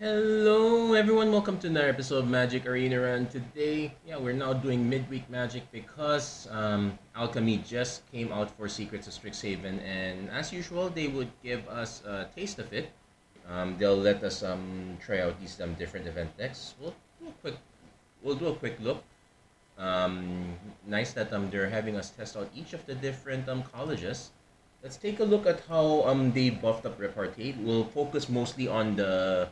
Hello everyone, welcome to another episode of Magic Arena Run. Today, we're now doing midweek magic because Alchemy just came out for Secrets of Strixhaven, and as usual, they would give us a taste of it. They'll let us try out these different event decks. We'll do a quick look. Nice that they're having us test out each of the different colleges. Let's take a look at how they buffed up repartee. We'll focus mostly on the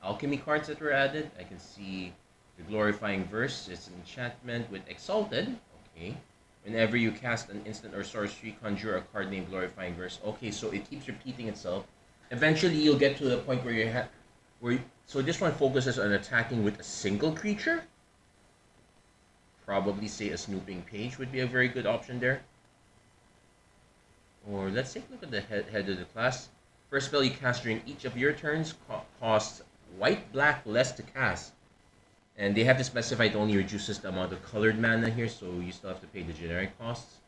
alchemy cards that were added. I can see the glorifying verse. It's an enchantment with exalted. Okay. Whenever you cast an instant or sorcery, conjure a card named glorifying verse. Okay, so it keeps repeating itself. Eventually, you'll get to the point where so this one focuses on attacking with a single creature. Probably say a snooping page would be a very good option there. Or let's take a look at the head of the class. First spell you cast during each of your turns costs white, black, less to cast. And they have to specify it only reduces the amount of colored mana here, so you still have to pay the generic costs.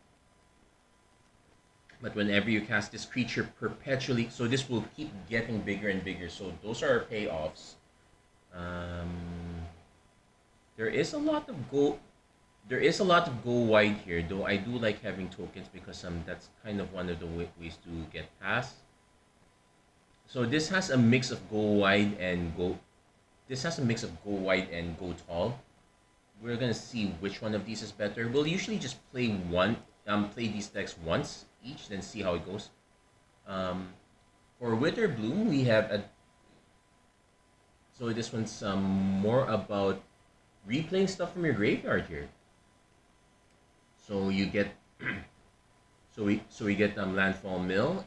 But whenever you cast this creature perpetually, so this will keep getting bigger and bigger. So those are our payoffs. There is a lot of go wide here, though I do like having tokens because that's kind of one of the ways to get past. So this has a mix of go wide and go. This has a mix of go wide and go tall. We're gonna see which one of these is better. We'll usually just play these decks once each, then see how it goes. For Wither Bloom, we have a. So this one's more about replaying stuff from your graveyard here. So you get, we get Landfall Mill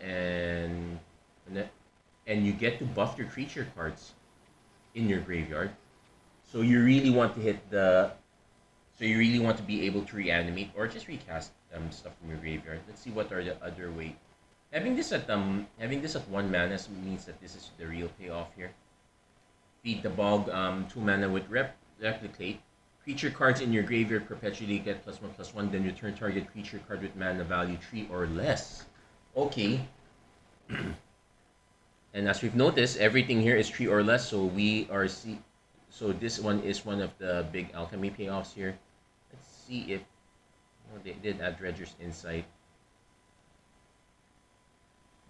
and you get to buff your creature cards in your graveyard. So you really want to be able to reanimate or just recast stuff from your graveyard. Let's see what are the other way. Having this at 1 mana means that this is the real payoff here. Feed the Bog 2 mana with replicate. Creature cards in your graveyard perpetually get +1/+1. Then return target creature card with mana value 3 or less. Okay. And as we've noticed, everything here is 3 or less, so so this one is one of the big alchemy payoffs here. Let's see if they did add Dredger's Insight.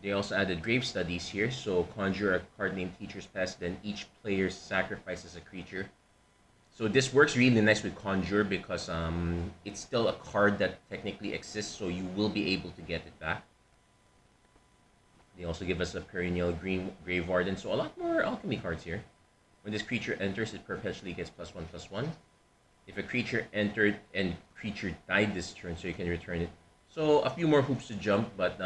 They also added Grave Studies here, so conjure a card named Teacher's Pest, then each player sacrifices a creature. So this works really nice with Conjure because it's still a card that technically exists, so you will be able to get it back. They also give us a Perennial Grave Warden, so a lot more alchemy cards here. When this creature enters, it perpetually gets +1/+1. If a creature entered and creature died this turn, so you can return it. So a few more hoops to jump, but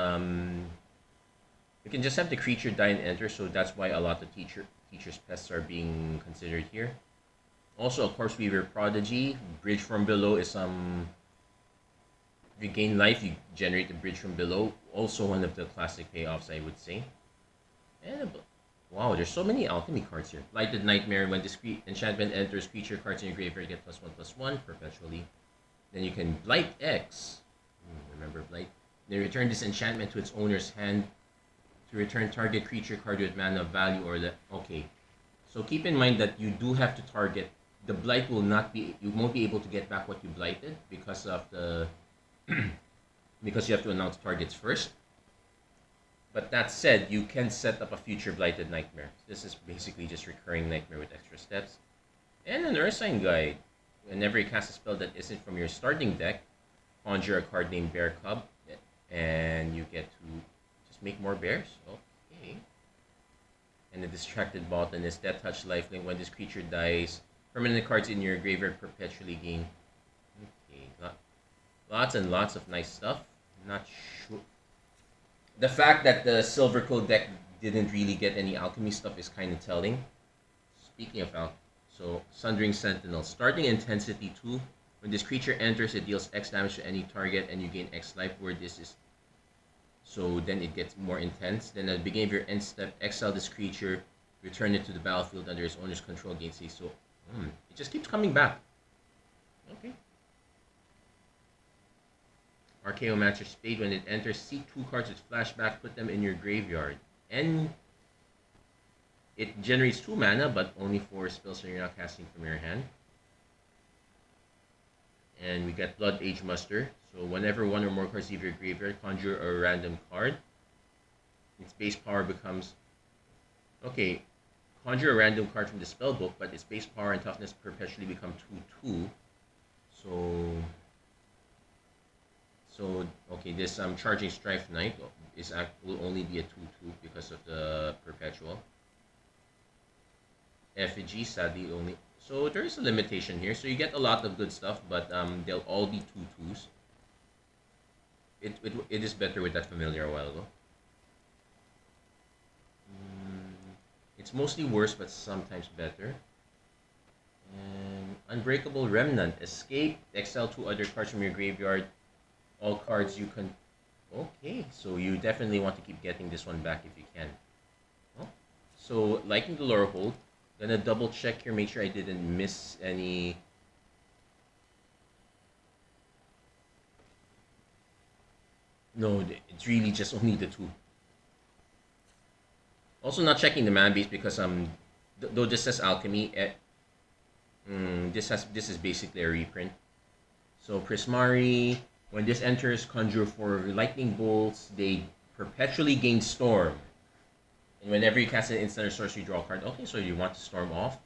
you can just have the creature die and enter, so that's why a lot of Teacher's Pests are being considered here. Also, of course, Weaver Prodigy. Bridge from Below is if you gain life, you generate the Bridge from Below. Also one of the classic payoffs, I would say. And wow, there's so many alchemy cards here. Blighted Nightmare. When this enchantment enters, creature cards in your graveyard get +1/+1 perpetually. Then you can Blight X. Remember Blight? Then return this enchantment to its owner's hand to return target creature card with mana value or the. Okay. So keep in mind that you do have to target. The blight will not be. You won't be able to get back what you blighted because of the. Because you have to announce targets first. But that said, you can set up a future Blighted Nightmare. This is basically just recurring Nightmare with extra steps. And an Ursine Guide. Whenever you cast a spell that isn't from your starting deck, conjure a card named Bear Cub, and you get to just make more bears. Okay. And the Distracted Botanist, Death Touch Lifelink. When this creature dies, permanent cards in your graveyard perpetually gain. Okay, lots and lots of nice stuff. Not sure. The fact that the Silver Code deck didn't really get any alchemy stuff is kind of telling. Speaking of alchemy, so Sundering Sentinel. Starting intensity 2. When this creature enters, it deals X damage to any target and you gain X life, where this is. So then it gets more intense. Then at the beginning of your end step, exile this creature, return it to the battlefield under its owner's control, gain C. So it just keeps coming back. Okay. Archaeomancer Spade. When it enters, seek 2 cards with flashback, put them in your graveyard. And it generates 2 mana, but only for spells that you're not casting from your hand. And we get Blood Age Muster. So whenever one or more cards leave your graveyard, conjure a random card. Its base power becomes... Okay, conjure a random card from the spellbook, but its base power and toughness perpetually become 2/2. So okay, this Charging Strife Knight will only be a 2/2 because of the perpetual. Effigy, sadly, only... So there is a limitation here. So you get a lot of good stuff, but they'll all be 2/2s. It is better with that familiar a while ago. It's mostly worse, but sometimes better. And Unbreakable Remnant. Escape. Exile 2 other cards from your graveyard. All cards you can... Okay, so you definitely want to keep getting this one back if you can. Oh. So, liking the lore hold. Gonna double check here, make sure I didn't miss any... No, it's really just only the 2. Also not checking the mana base because though this says alchemy, this is basically a reprint. So Prismari, when this enters, conjure 4 lightning bolts. They perpetually gain storm. And whenever you cast an instant or sorcery, draw a card. Okay, so you want to storm off.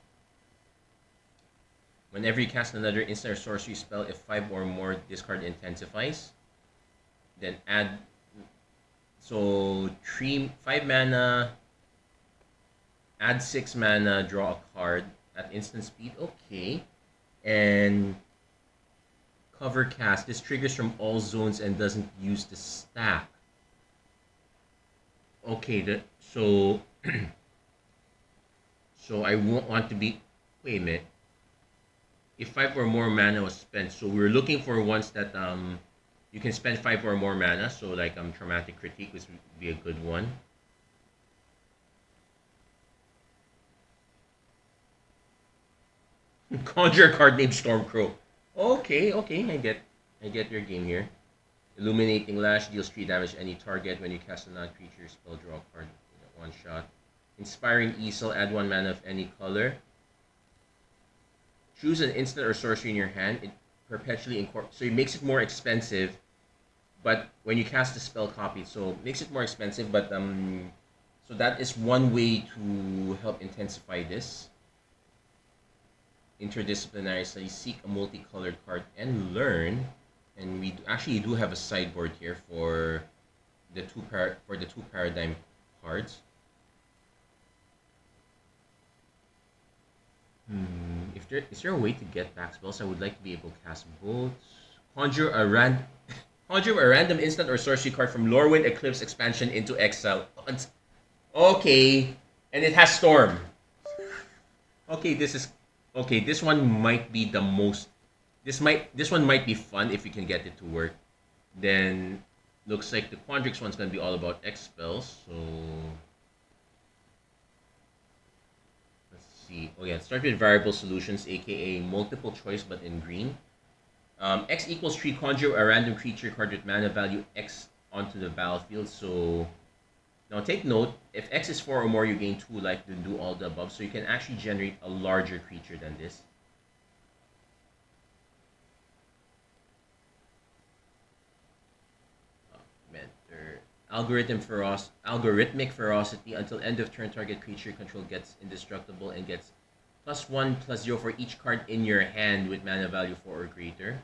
Whenever you cast another instant or sorcery spell, if 5 or more, this card intensifies. Then add... So 5 mana... Add 6 mana, draw a card at instant speed. Okay. And cover cast. This triggers from all zones and doesn't use the stack. Okay, so so I won't want to be... Wait a minute. If 5 or more mana was spent, so we're looking for ones that you can spend 5 or more mana. So like Traumatic Critique would be a good one. Conjure a card named Stormcrow. Okay, I get your game here. Illuminating Lash deals 3 damage to any target when you cast a non-creature spell. Draw a card with 1 shot. Inspiring Easel, add 1 mana of any color. Choose an instant or sorcery in your hand. It perpetually incorporates, so it makes it more expensive. But when you cast the spell, copy it. So it makes it more expensive, but so that is one way to help intensify this. Interdisciplinary study, seek a multicolored card and learn. And we actually do have a sideboard here for the two paradigm cards. Is there a way to get back spells? I would like to be able to cast both. Conjure a random instant or sorcery card from Lorwyn Eclipse expansion into exile. Okay, and it has Storm. Okay, this one might be the most... This one might be fun if you can get it to work. Then looks like the Quandrix one's gonna be all about X spells. So let's see. Oh yeah, start with variable solutions, aka multiple choice but in green. X equals 3, conjure a random creature card with mana value X onto the battlefield. So now take note, if X is 4 or more, you gain 2 life to do all the above. So you can actually generate a larger creature than this. Algorithmic Ferocity. Until end of turn, target creature control gets indestructible and gets +1/+0 for each card in your hand with mana value 4 or greater.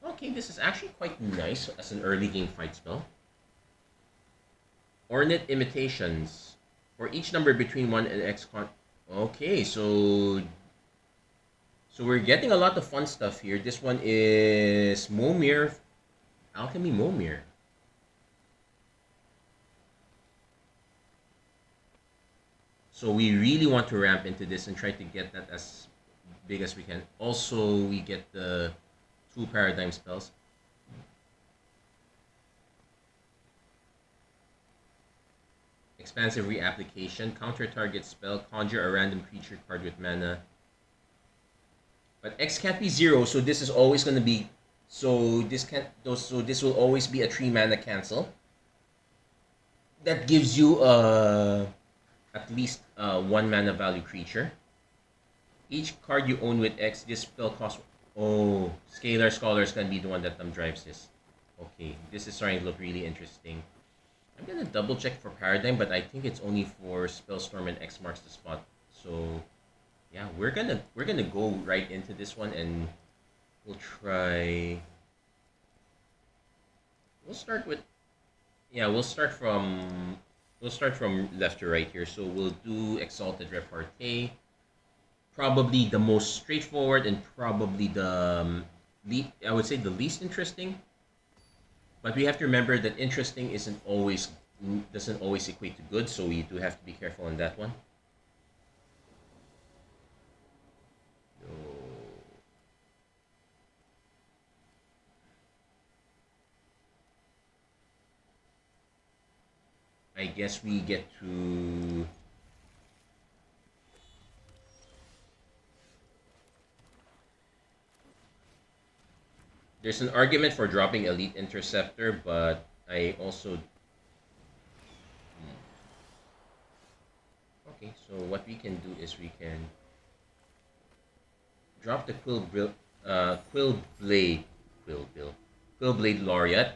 Okay, this is actually quite nice as an early game fight spell. Ornate Imitations. For each number between 1 and X con... Okay, so we're getting a lot of fun stuff here. This one is Momir, Alchemy Momir. So we really want to ramp into this and try to get that as big as we can. Also, we get the 2 paradigm spells. Expansive Reapplication. Counter target spell. Conjure a random creature card with mana. But X can't be 0, so this is always going to be... So this will always be a 3 mana cancel. That gives you a at least 1 mana value creature. Each card you own with X, this spell costs. Oh, Scalar Scholars can be the one that drives this. Okay, this is starting to look really interesting. I'm gonna double check for Paradigm, but I think it's only for Spellstorm and X marks the spot. So yeah, we're gonna go right into this one, and we'll try. We'll start with yeah. We'll start from left to right here. So we'll do Exalted Repartee. Probably the most straightforward and probably I would say the least interesting. But we have to remember that interesting doesn't always equate to good, so we do have to be careful on that one. So, I guess we get to. There's an argument for dropping Elite Interceptor, but I also. Okay, so what we can do is we can drop the Quillblade Laureate.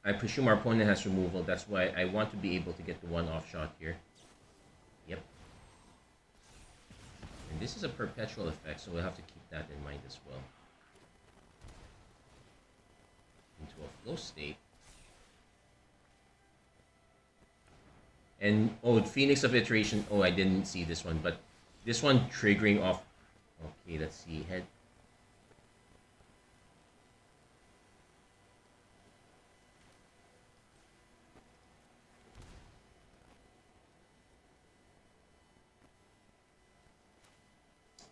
I presume our opponent has removal. That's why I want to be able to get the one-off shot here. Yep. And this is a perpetual effect, so we'll have to keep that in mind as well. Into a flow state. And Phoenix of Iteration. Oh, I didn't see this one, but this one triggering off. Okay, let's see. Head.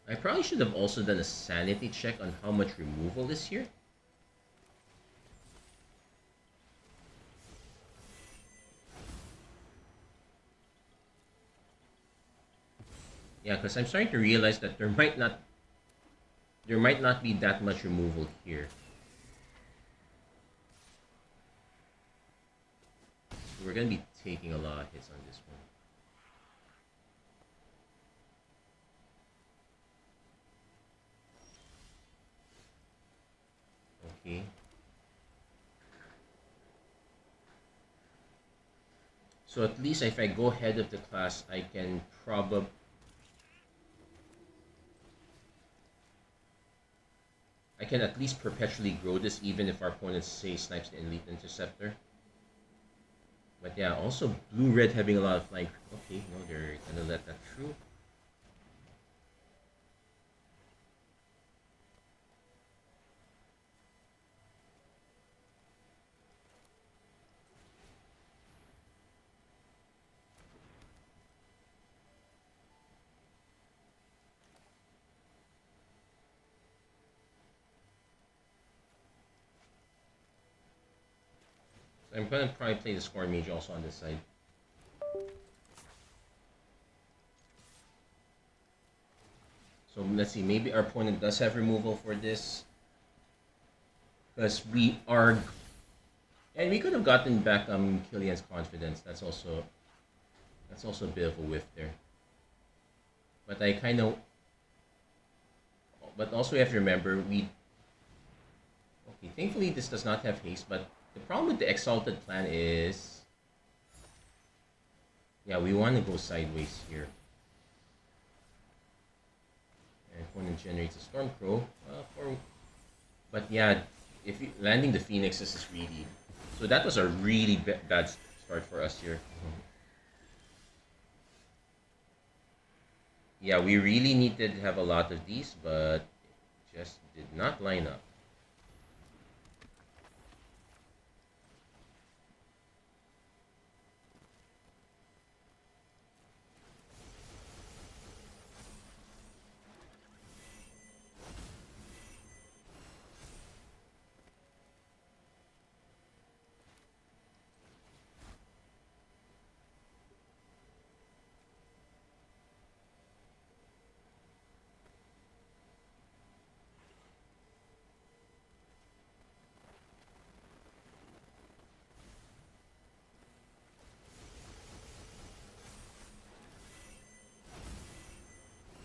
I probably should have also done a sanity check on how much removal is here. Yeah, because I'm starting to realize that there might not be that much removal here. So we're gonna be taking a lot of hits on this one. Okay. So at least if I go ahead of the class, I can at least perpetually grow this, even if our opponents say snipes the Elite Interceptor. But yeah, also blue-red having a lot of flying. Okay, no, they're gonna let that through. I'm gonna probably play the Scorn Mage also on this side. So let's see, maybe our opponent does have removal for this. Because we are... And we could have gotten back Killian's Confidence. That's also a bit of a whiff there. But I kind of... But also we have to remember, Okay, thankfully this does not have haste, but the problem with the Exalted plan is... Yeah, we want to go sideways here. And opponent generates a Stormcrow. But yeah, if landing the Phoenix, this is really... So that was a really bad start for us here. Yeah, we really needed to have a lot of these, but it just did not line up.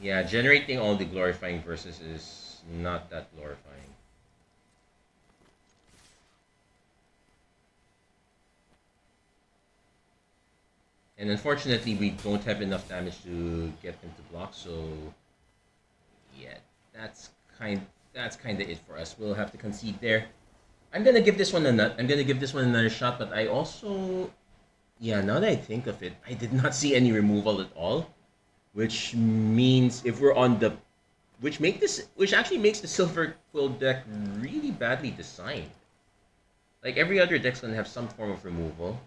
Yeah, generating all the glorifying verses is not that glorifying. And unfortunately, we don't have enough damage to get them to block. So yeah, that's that's kind of it for us. We'll have to concede there. I'm gonna give this one I'm gonna give this one another shot. But I also, yeah, now that I think of it, I did not see any removal at all, which means if we're on the, which actually makes the Silver Quill deck really badly designed. Like every other deck's gonna have some form of removal.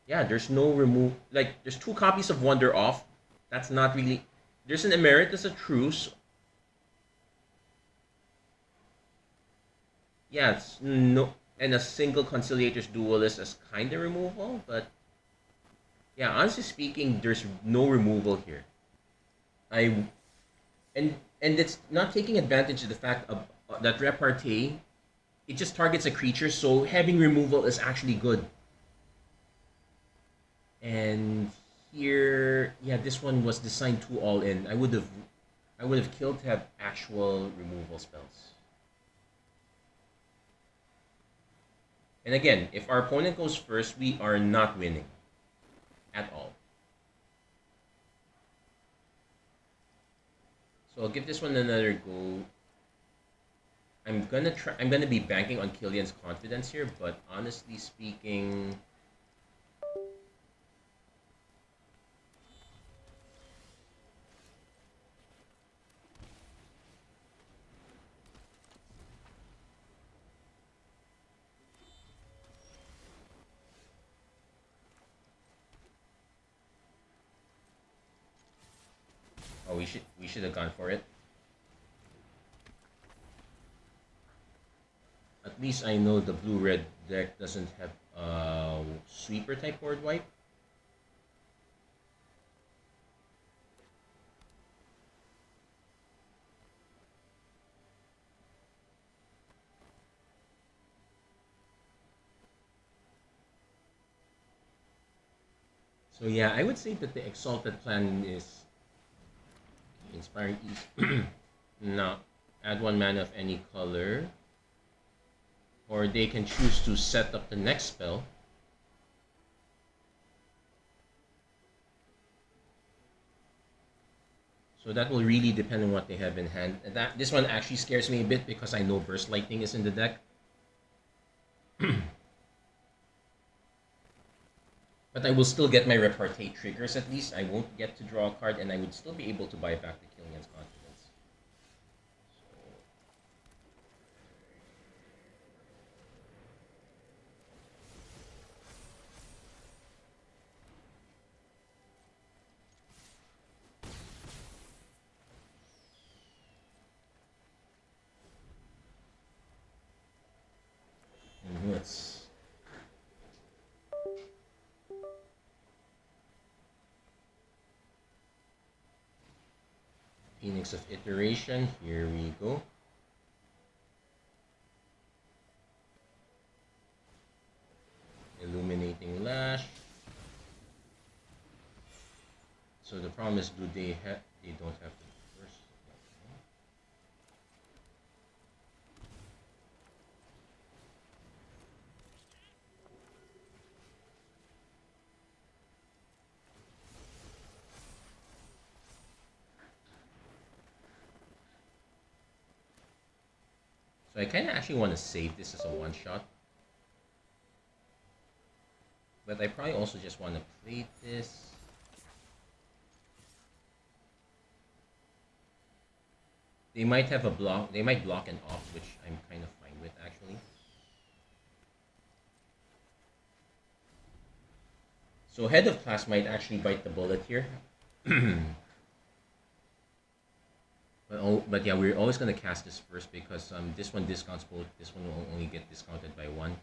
Yeah, there's no remove. Like there's two copies of Wonder off. That's not really. There's an Emeritus, a Truce. Yeah, it's no, and a single Conciliator's Duelist as kind of removal. But yeah, honestly speaking, there's no removal here. I and it's not taking advantage of the fact of that repartee. It just targets a creature, so having removal is actually good. And here, yeah, this one was designed to all in. I would have killed to have actual removal spells. And again, if our opponent goes first, we are not winning at all. So I'll give this one another go. I'm gonna be banking on Killian's confidence here, but honestly speaking, oh, we should have gone for it. At least I know the blue-red deck doesn't have sweeper type board wipe. So yeah, I would say that the Exalted plan is Inspiring East. No, add one mana of any color. Or they can choose to set up the next spell. So that will really depend on what they have in hand. And this one actually scares me a bit because I know Burst Lightning is in the deck. But I will still get my repartee triggers at least. I won't get to draw a card, and I would still be able to buy back the Killian's confidence. And let's Phoenix of Iteration. Here we go. Illuminating Lash. So the problem is, they don't have the first. So I kind of actually want to save this as a one-shot. But I probably also just want to play this. They might have a block. They might block an off, which I'm kind of fine with, actually. So Head of Class might actually bite the bullet here. But yeah, we're always going to cast this first because this one discounts both. This one will only get discounted by one.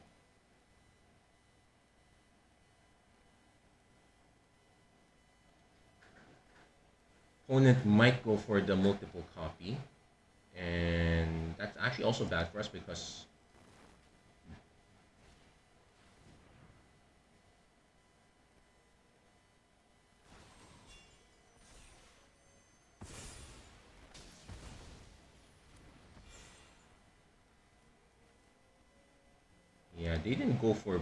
Opponent might go for the multiple copy. And that's actually also bad for us because they didn't go for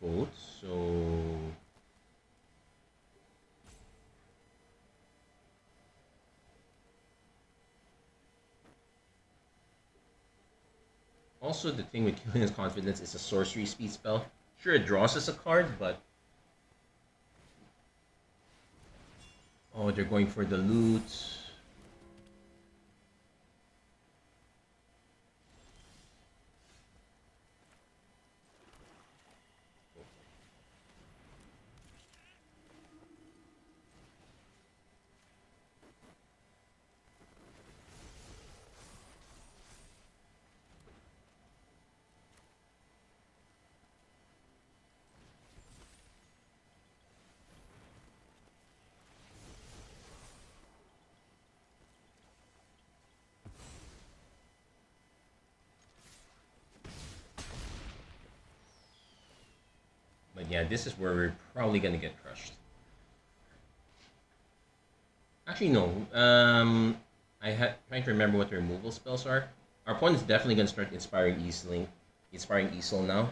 both, so also the thing with killing his confidence is a sorcery speed spell. Sure, it draws us a card, but oh, they're going for the loot. But yeah, this is where we're probably gonna get crushed. Actually, no. I had trying to remember what the removal spells are. Our opponent's definitely gonna start inspiring Easel now.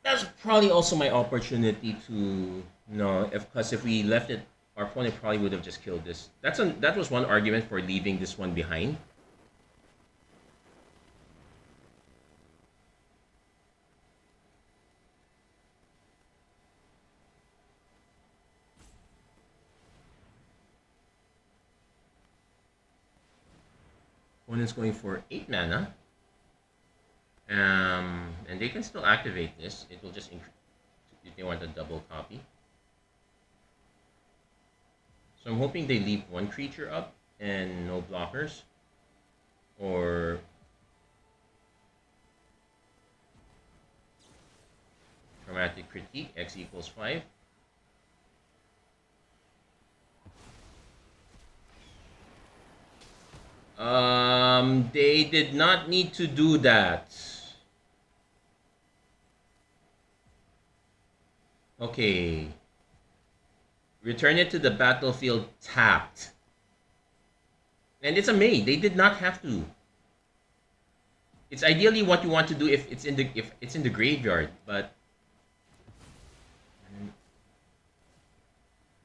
That's probably also my opportunity to no, because if we left it, our opponent probably would have just killed this. That was one argument for leaving this one behind. Opponent's going for 8 mana. And they can still activate this. It will just increase if they want a double copy. So I'm hoping they leave one creature up and no blockers. Or Chromatic Critique, X equals 5. They did not need to do that. Okay. Return it to the battlefield tapped. And it's a May. They did not have to. It's ideally what you want to do if it's in the graveyard, but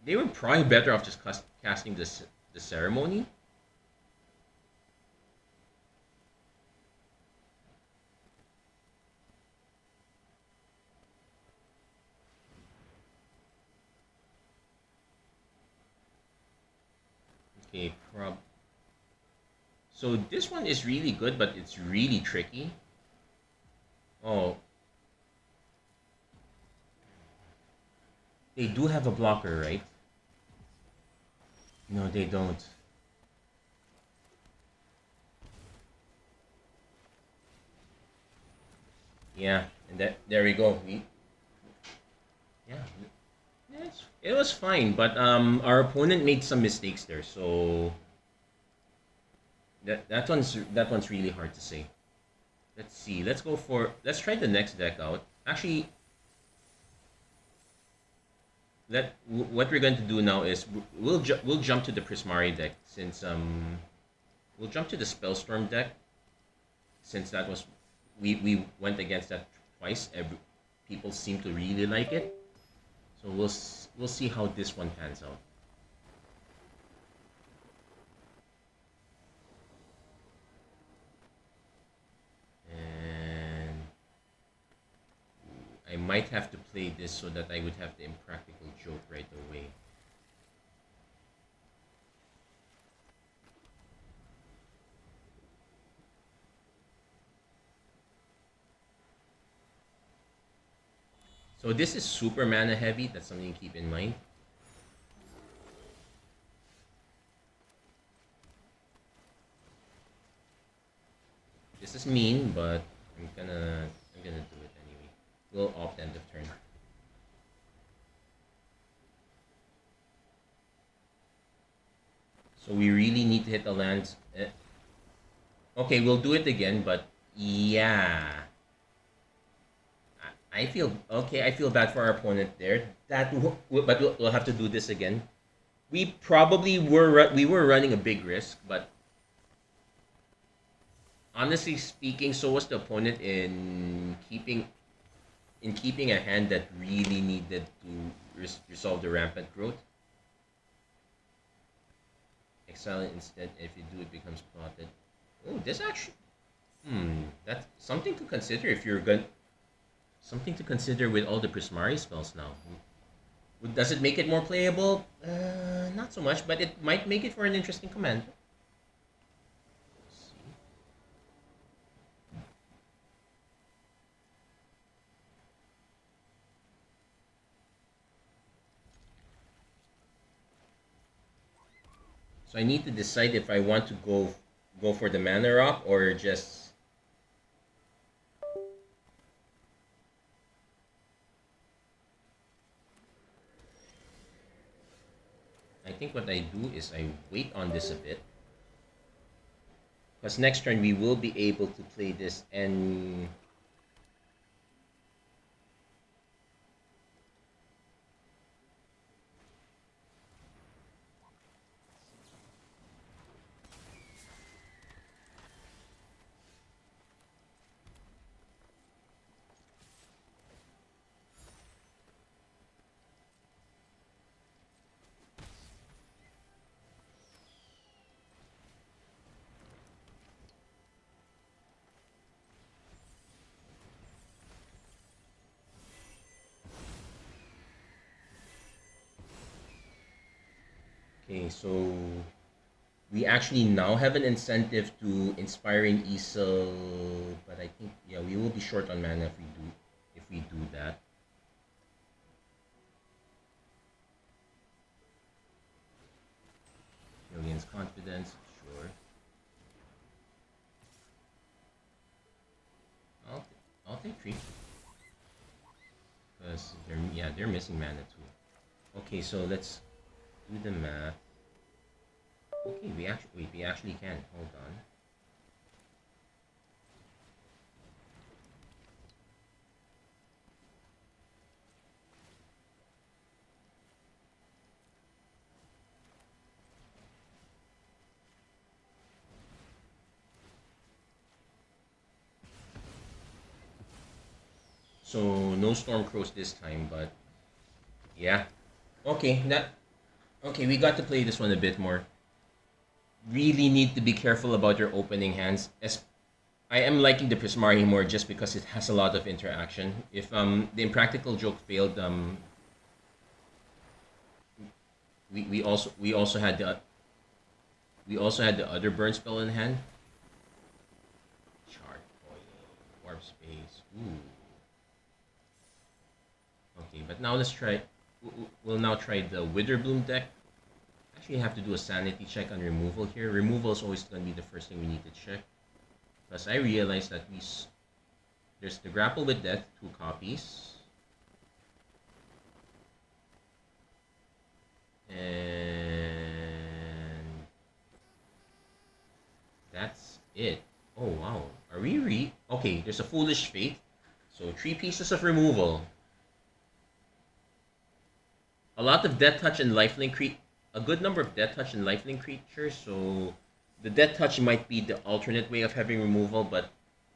they were probably better off just casting the ceremony. Okay, so this one is really good, but it's really tricky. Oh. They do have a blocker, right? No, they don't. Yeah, and there we go. Yeah. It was fine, but our opponent made some mistakes there, so that one's really hard to say. Let's see. Let's try the next deck out. Actually, what we're going to do now is we'll jump to the Prismari deck since we'll jump to the Spellstorm deck since that was we went against that twice. People seem to really like it. So we'll see how this one pans out. And I might have to play this so that I would have the Impractical Joke right away. So this is super mana heavy. That's something to keep in mind. This is mean, but I'm gonna do it anyway. We'll opt end of turn. So we really need to hit the lands. Okay, we'll do it again, but yeah. I feel okay. I feel bad for our opponent there. But we'll have to do this again. We probably were running a big risk, but Honestly speaking, so was the opponent in keeping a hand that really needed to resolve the rampant growth. Exile it instead. If you do, it becomes plotted. Oh, this actually. That's something to consider if you're going. Something to consider with all the Prismari spells now. Does it make it more playable? Not so much, but it might make it for an interesting command. Let's see. So I need to decide if I want to go for the mana rock or just. I think what I do is I wait on this a bit. Because next turn we will be able to play this and okay, so we actually now have an incentive to inspiring Isel, but I think yeah we will be short on mana if we do that. Millions confidence, sure. I'll I'll take three because they're missing mana too. Okay, so let's do the math. Okay, we actually can. Hold on. So no storm crows this time, but yeah. Okay, that okay. We got to play this one a bit more. Really need to be careful about your opening hands. As I am liking the Prismari more just because it has a lot of interaction. If the impractical joke failed, we also had the other burn spell in hand. Chart foil, warp space. Ooh. Okay, but now let's try. We'll now try the Witherbloom deck. Actually, have to do a sanity check on removal here. Removal is always going to be the first thing we need to check. Because I realized that there's the Grapple with Death, 2 copies. And that's it. Oh wow. Are we okay, there's a Foolish Fate. So 3 pieces of removal. A lot of Death Touch and Lifelink a good number of Death Touch and Lifelink creatures, so the Death Touch might be the alternate way of having removal, but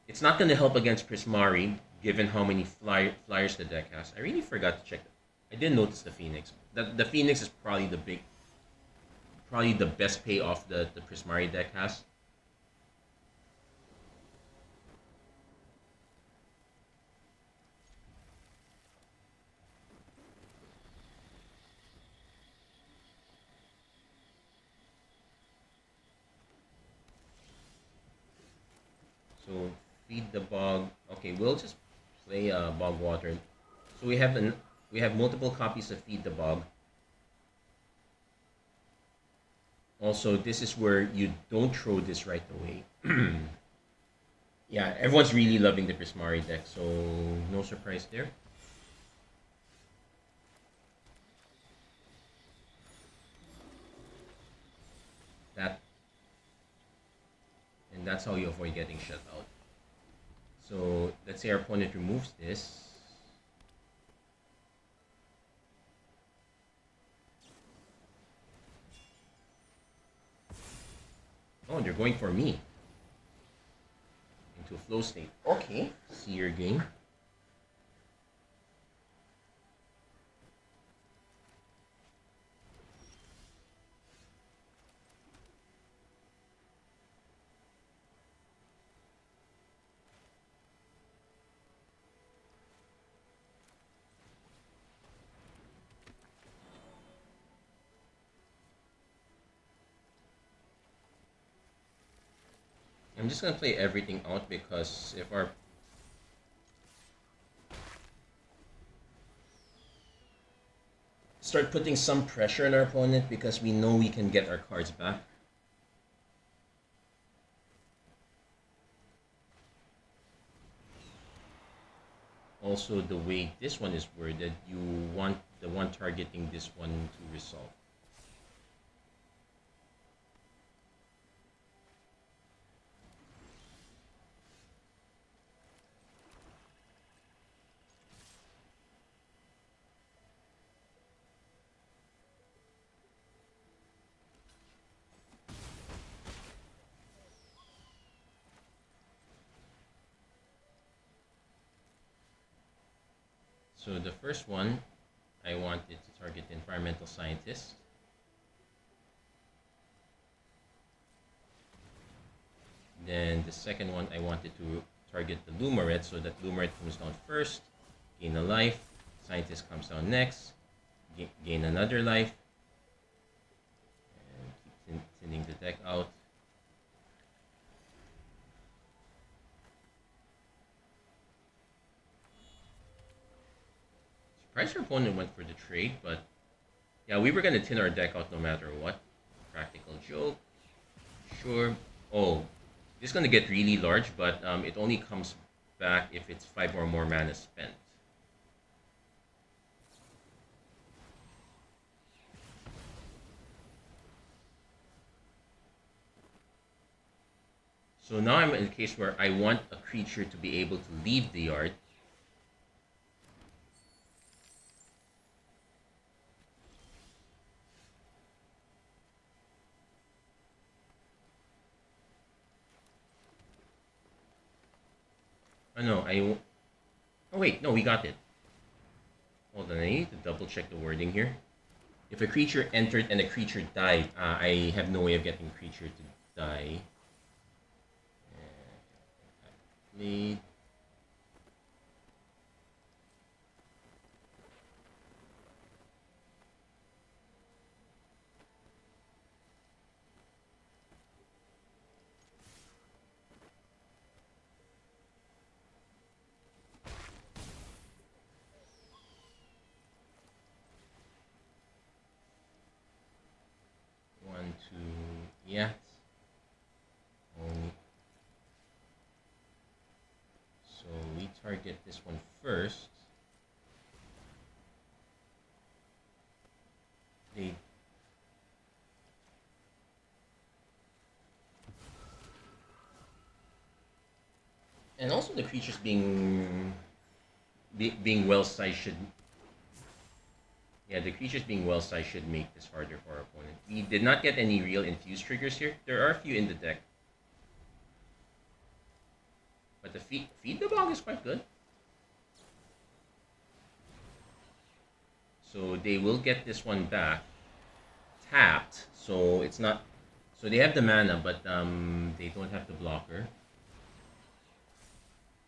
it's not going to help against Prismari, given how many flyers the deck has. I really forgot to check that. I didn't notice the Phoenix. The Phoenix is probably the best payoff the Prismari deck has. So feed the bog. Okay, we'll just play bog water. So we have multiple copies of feed the bog. Also, this is where you don't throw this right away. Yeah, everyone's really loving the Prismari deck, so no surprise there. That and that's how you avoid getting shut out. So let's say our opponent removes this. Oh, they're going for me. flow state. Okay, see your game. I'm just gonna play everything out because if our start putting some pressure on our opponent because we know we can get our cards back. Also, the way this one is worded, you want the one targeting this one to resolve. So the first one, I wanted to target the environmental scientist. Then the second one, I wanted to target the Lumaret so that Lumaret comes down first, gain a life, scientist comes down next, gain another life, and keep sending the deck out. Surprised your opponent went for the trade, but yeah, we were gonna tin our deck out no matter what. Practical joke, sure. Oh, this is gonna get really large, but it only comes back if it's 5 or more mana spent. So now I'm in a case where I want a creature to be able to leave the yard. Oh no, oh wait, no, we got it. Hold on, I need to double check the wording here. If a creature entered and a creature died, I have no way of getting a creature to die. Lead. One, two, yeah. So we target this one first. And also the creatures being well sized should, yeah, the creatures being well sized should make this harder for our opponent. We did not get any real infused triggers here. There are a few in the deck, but the feed the bog is quite good. So they will get this one back tapped. So it's not. So they have the mana, but they don't have the blocker.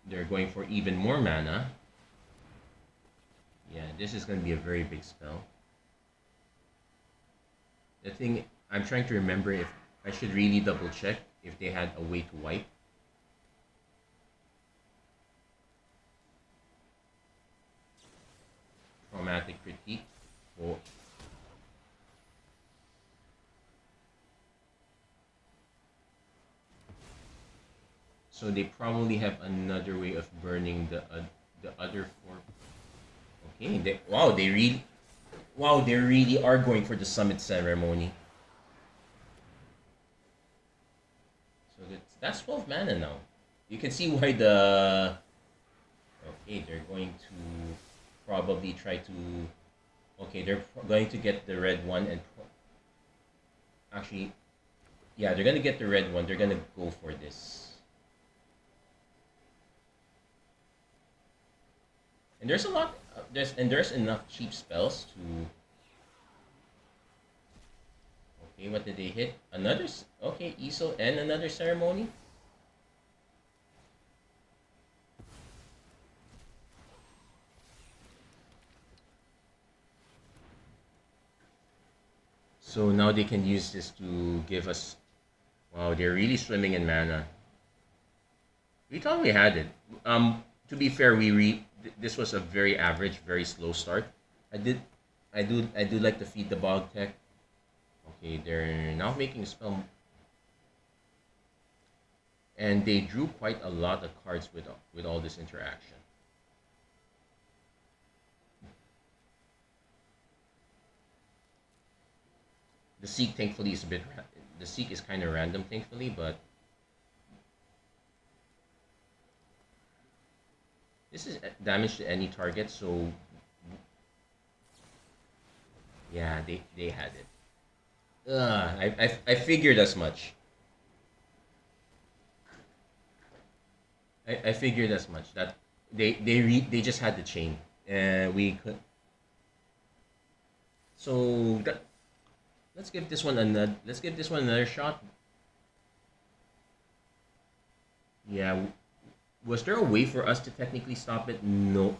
They're going for even more mana. Yeah, this is going to be a very big spell. The thing, I'm trying to remember if I should really double check if they had a way to wipe. Traumatic critique. Oh. So they probably have another way of burning the other 4. Okay, they really are going for the summit ceremony. So that's 12 mana now. You can see why the. Okay, they're going to probably try to. Okay, they're going to get the red one and. Actually, yeah, they're gonna get the red one. They're gonna go for this. And there's a lot. There's enough cheap spells to. Okay, what did they hit? Okay, Easel and another ceremony. So now they can use this to give us. Wow, they're really swimming in mana. We thought we had it. To be fair, this was a very average, very slow start. I did, I do like to feed the bog tech. Okay, they're now making a spell, and they drew quite a lot of cards with all this interaction. The Seek, thankfully, is a bit. The Seek is kind of random, thankfully, but this is damage to any target. So yeah, they had it. I figured as much. I figured as much that they just had the chain. We could. So that, let's give this one another shot. Yeah. Was there a way for us to technically stop it? No,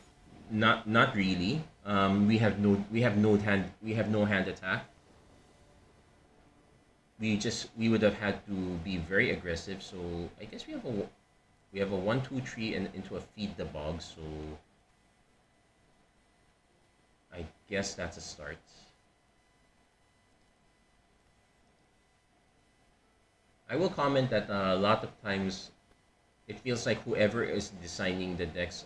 not really. We have no hand attack. We would have had to be very aggressive. So I guess we have a 1-2-3 and into a feed the bog. So I guess that's a start. I will comment that a lot of times it feels like whoever is designing the decks,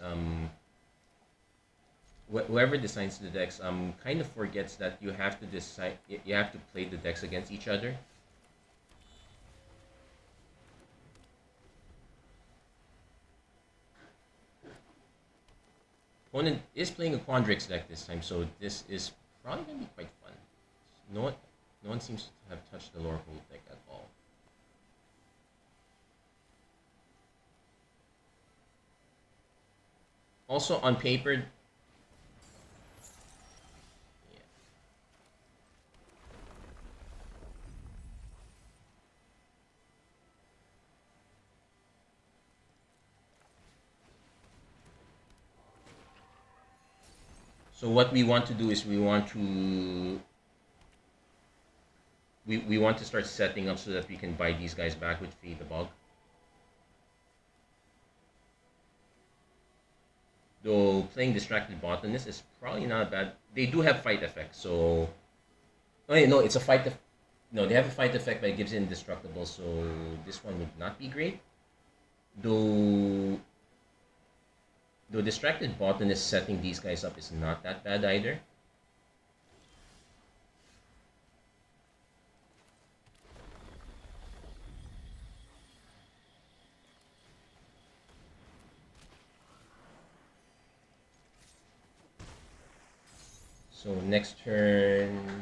whoever designs the decks, kind of forgets that you have to decide, you have to play the decks against each other. Opponent is playing a Quandrix deck this time, so this is probably gonna be quite fun. No one seems to have touched the Lorehold deck at all. Also on paper, yeah. So what we want to do is we want to start setting up so that we can buy these guys back with Feed the Bog. Though playing Distracted Botanist is probably not bad. They do have fight effect, so oh wait, no, it's a fight. No, they have a fight effect, but it gives it indestructible. So this one would not be great. Though Distracted Botanist setting these guys up is not that bad either. So next turn,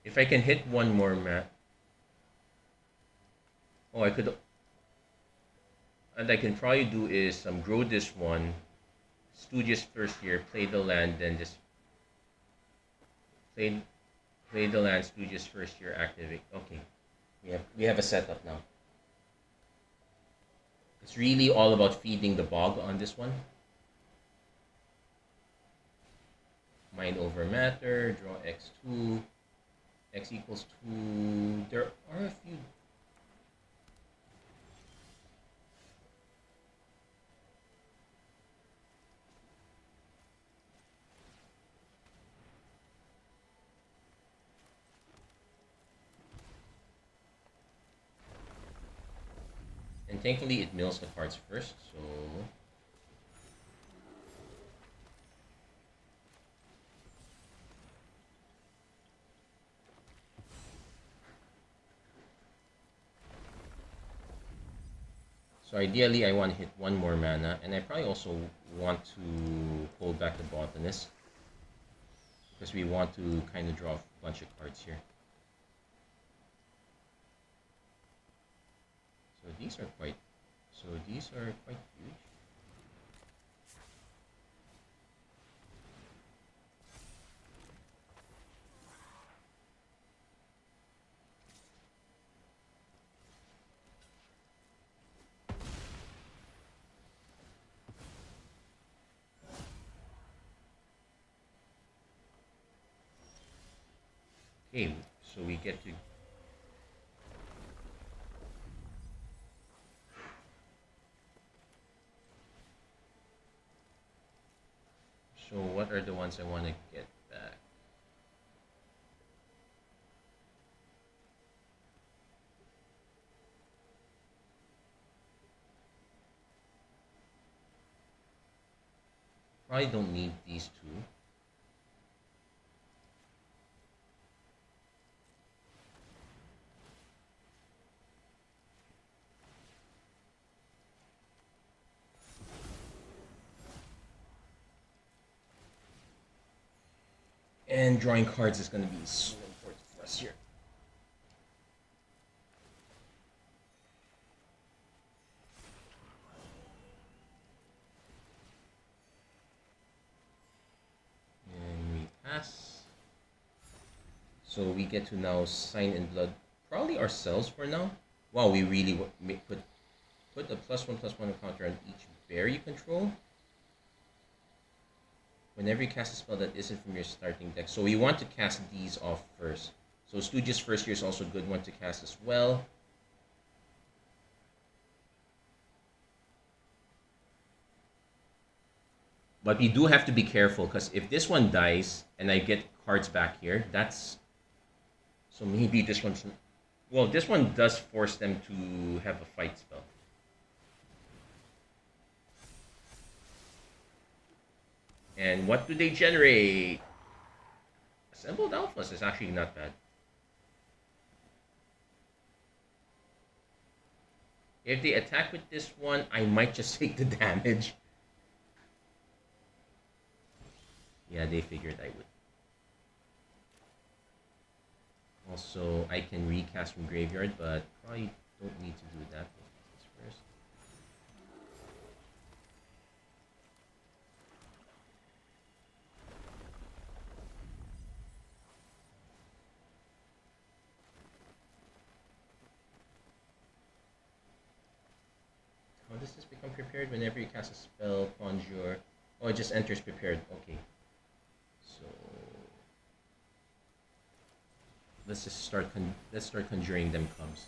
if I can hit one more map, oh, I could, and I can probably do is grow this one, Studious first year, play the land, then just play the land, Studious first year, activate. Okay, we have a setup now. It's really all about feeding the bog on this one. Mind over matter, draw x2, x equals 2. There are a few. And thankfully it mills the cards first, so ideally I want to hit one more mana, and I probably also want to hold back the Botanist because we want to kind of draw a bunch of cards here. So these are quite huge. Okay, so we get to. So what are the ones I want to get back? Probably don't need these two. And drawing cards is going to be so important for us here. And we pass. So we get to now sign in blood, probably ourselves for now. Wow, we really put a +1/+1 counter on each bear you control. Whenever you cast a spell that isn't from your starting deck. So we want to cast these off first. So Stooge's First Year is also a good one to cast as well. But we do have to be careful because if this one dies and I get cards back here, that's... So maybe this one's... Well, this one does force them to have a fight spell. And what do they generate? Assembled Alphas is actually not bad. If they attack with this one, I might just take the damage. Yeah, they figured I would. Also, I can recast from graveyard, but probably don't need to do that. First. How does this become prepared? Whenever you cast a spell, conjure... Oh, it just enters prepared. Okay. So... Let's just start conjuring them cubs.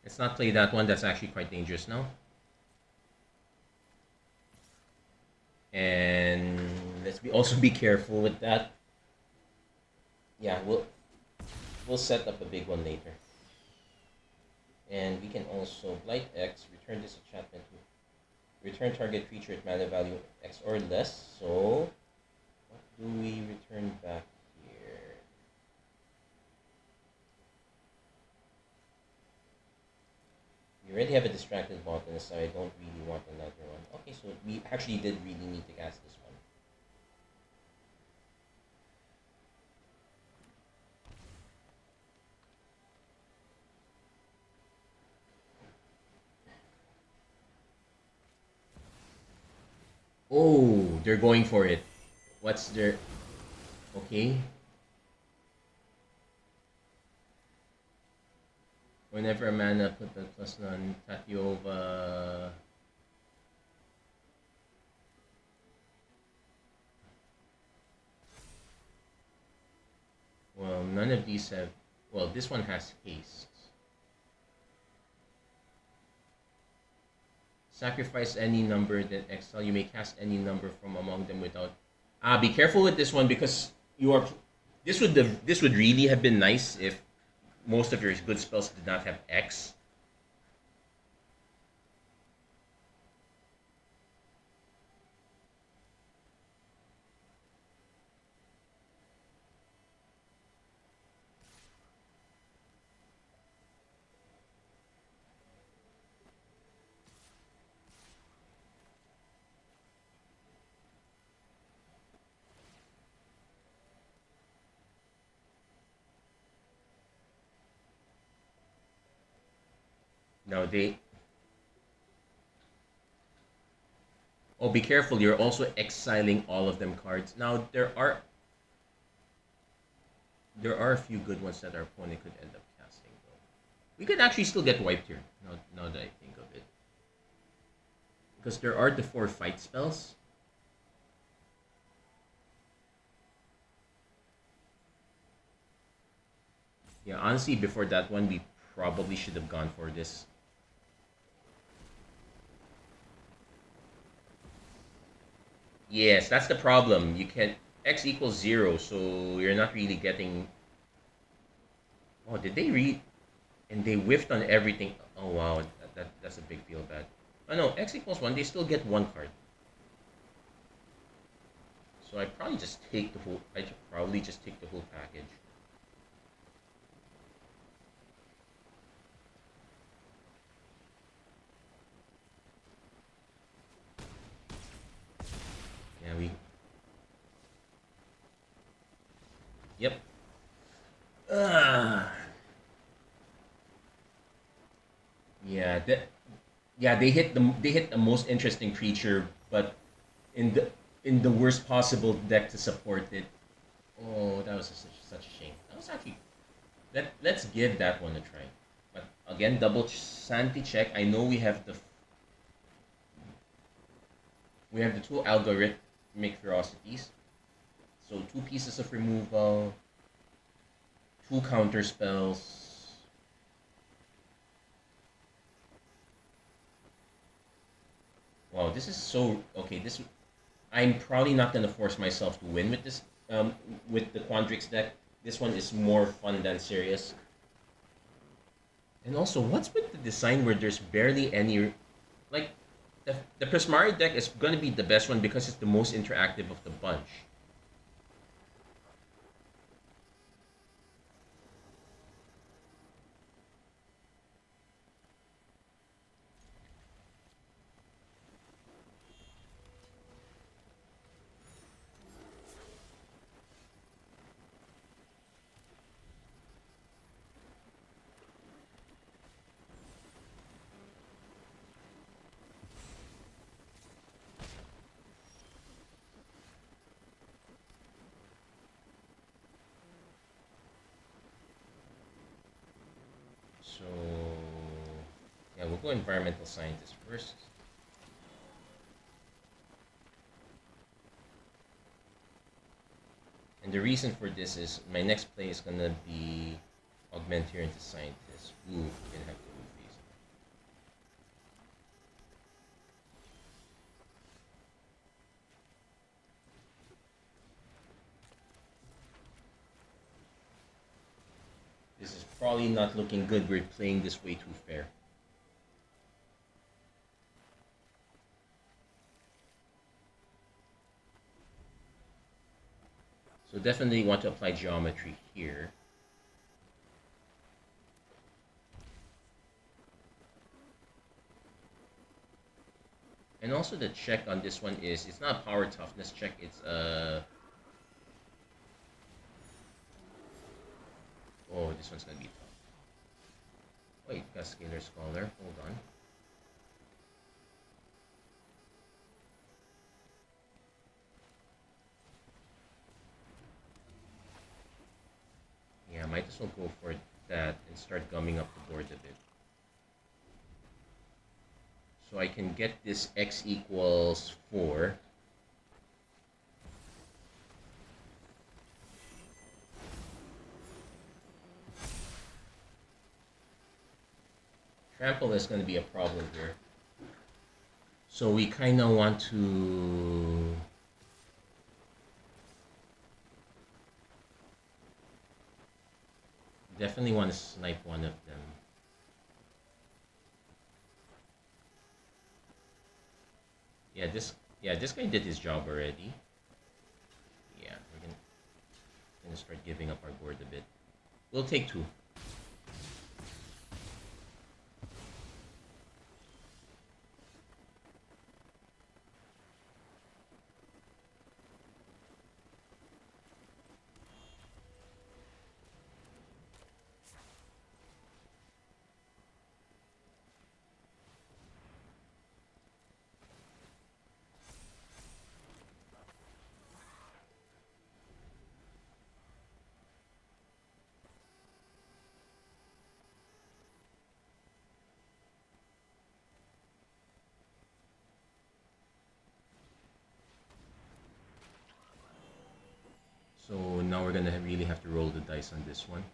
Let's not play that one. That's actually quite dangerous now. And let's also be careful with that. Yeah, we'll set up a big one later. And we can also Blight X, return this enchantment to return target creature at mana value X or less. So what do we return back here? We already have a distracted botanist, so I don't really want another one. Okay, so we actually did really need to cast this one. Oh, they're going for it. What's their... Okay. Whenever a mana, put the +1 Tatiova. Well, none of these have... Well, this one has haste. Sacrifice any number, then exile. You may cast any number from among them without... be careful with this one because you are... This would really have been nice if most of your good spells did not have X. Now they... Oh, be careful. You're also exiling all of them cards. Now, there are a few good ones that our opponent could end up casting, though. We could actually still get wiped here, now that I think of it. Because there are the 4 fight spells. Yeah, honestly, before that one, we probably should have gone for this. Yes, that's the problem. You can X equals 0, so you're not really getting... Oh, did they read? And they whiffed on everything. Oh, wow. That's a big feel bad. Oh, no. X equals 1, they still get 1 card. So I'd probably just take the whole... I'd probably just take the whole package. Yeah, we... Yep. Yeah, they hit the most interesting creature, but in the worst possible deck to support it. Oh, that was such a shame. That was actually... Let's give that one a try. But again, double sanity check. I know we have the 2 algorithmic ferocities. So 2 pieces of removal, 2 counter spells. Wow, this is so okay. I'm probably not gonna force myself to win with this. With the Quandrix deck, this one is more fun than serious. And also, what's with the design where there's barely any, like, the Prismari deck is gonna be the best one because it's the most interactive of the bunch. So yeah, we'll go environmental scientist first. And the reason for this is my next play is gonna be augment here into scientist. Ooh, gonna have to move these. This is probably not looking good. We're playing this way too fair. So definitely want to apply geometry here. And also the check on this one is, it's not a power toughness check, it's a... Oh, this one's gonna be tough. Wait, got Scalar Scholar, hold on. Yeah, might as well go for that and start gumming up the board a bit. So I can get this x equals 4. Trample is going to be a problem here. So we kind of want to... Definitely want to snipe one of them. Yeah, this guy did his job already. Yeah, we're gonna start giving up our board a bit. We'll take 2. So now we're gonna really have to roll the dice on this one.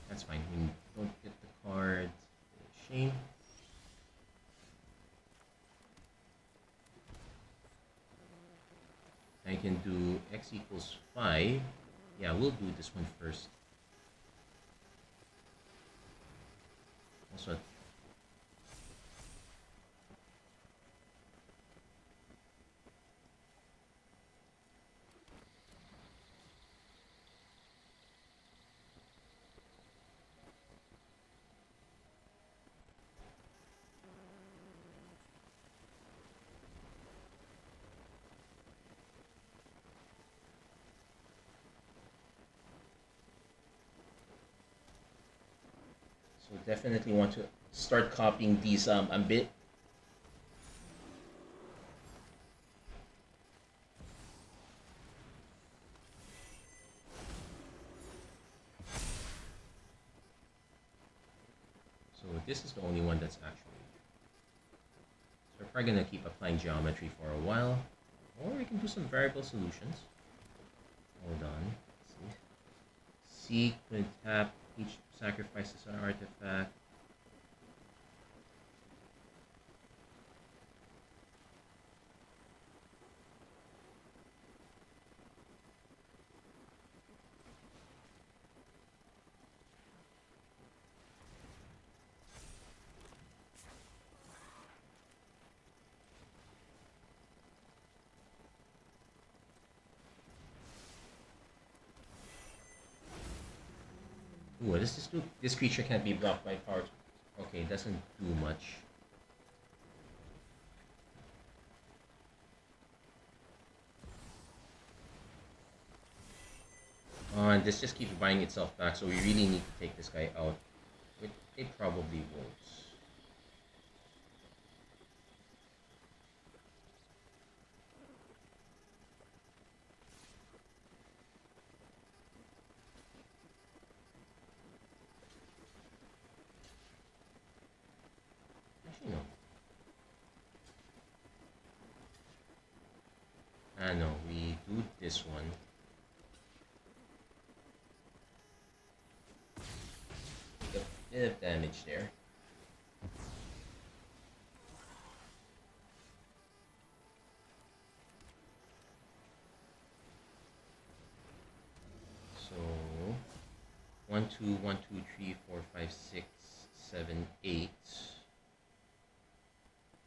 That's fine. We don't get the card. Shame. I can do x equals 5. Yeah, we'll do this one first. Also, so definitely want to start copying these a bit. So this is the only one that's actually. So we're probably gonna keep applying geometry for a while, or we can do some variable solutions. Hold on. Let's see. Seek, when tap, each sacrifices an artifact. Ooh, what does this do? This creature can't be blocked by power. Okay, it doesn't do much. And this just keeps buying itself back, so we really need to take this guy out. It probably won't. Actually, no. No, we do this one. A bit of damage there. So 1, 2, 1, 2, 3, 4, 5, 6, 7, 8.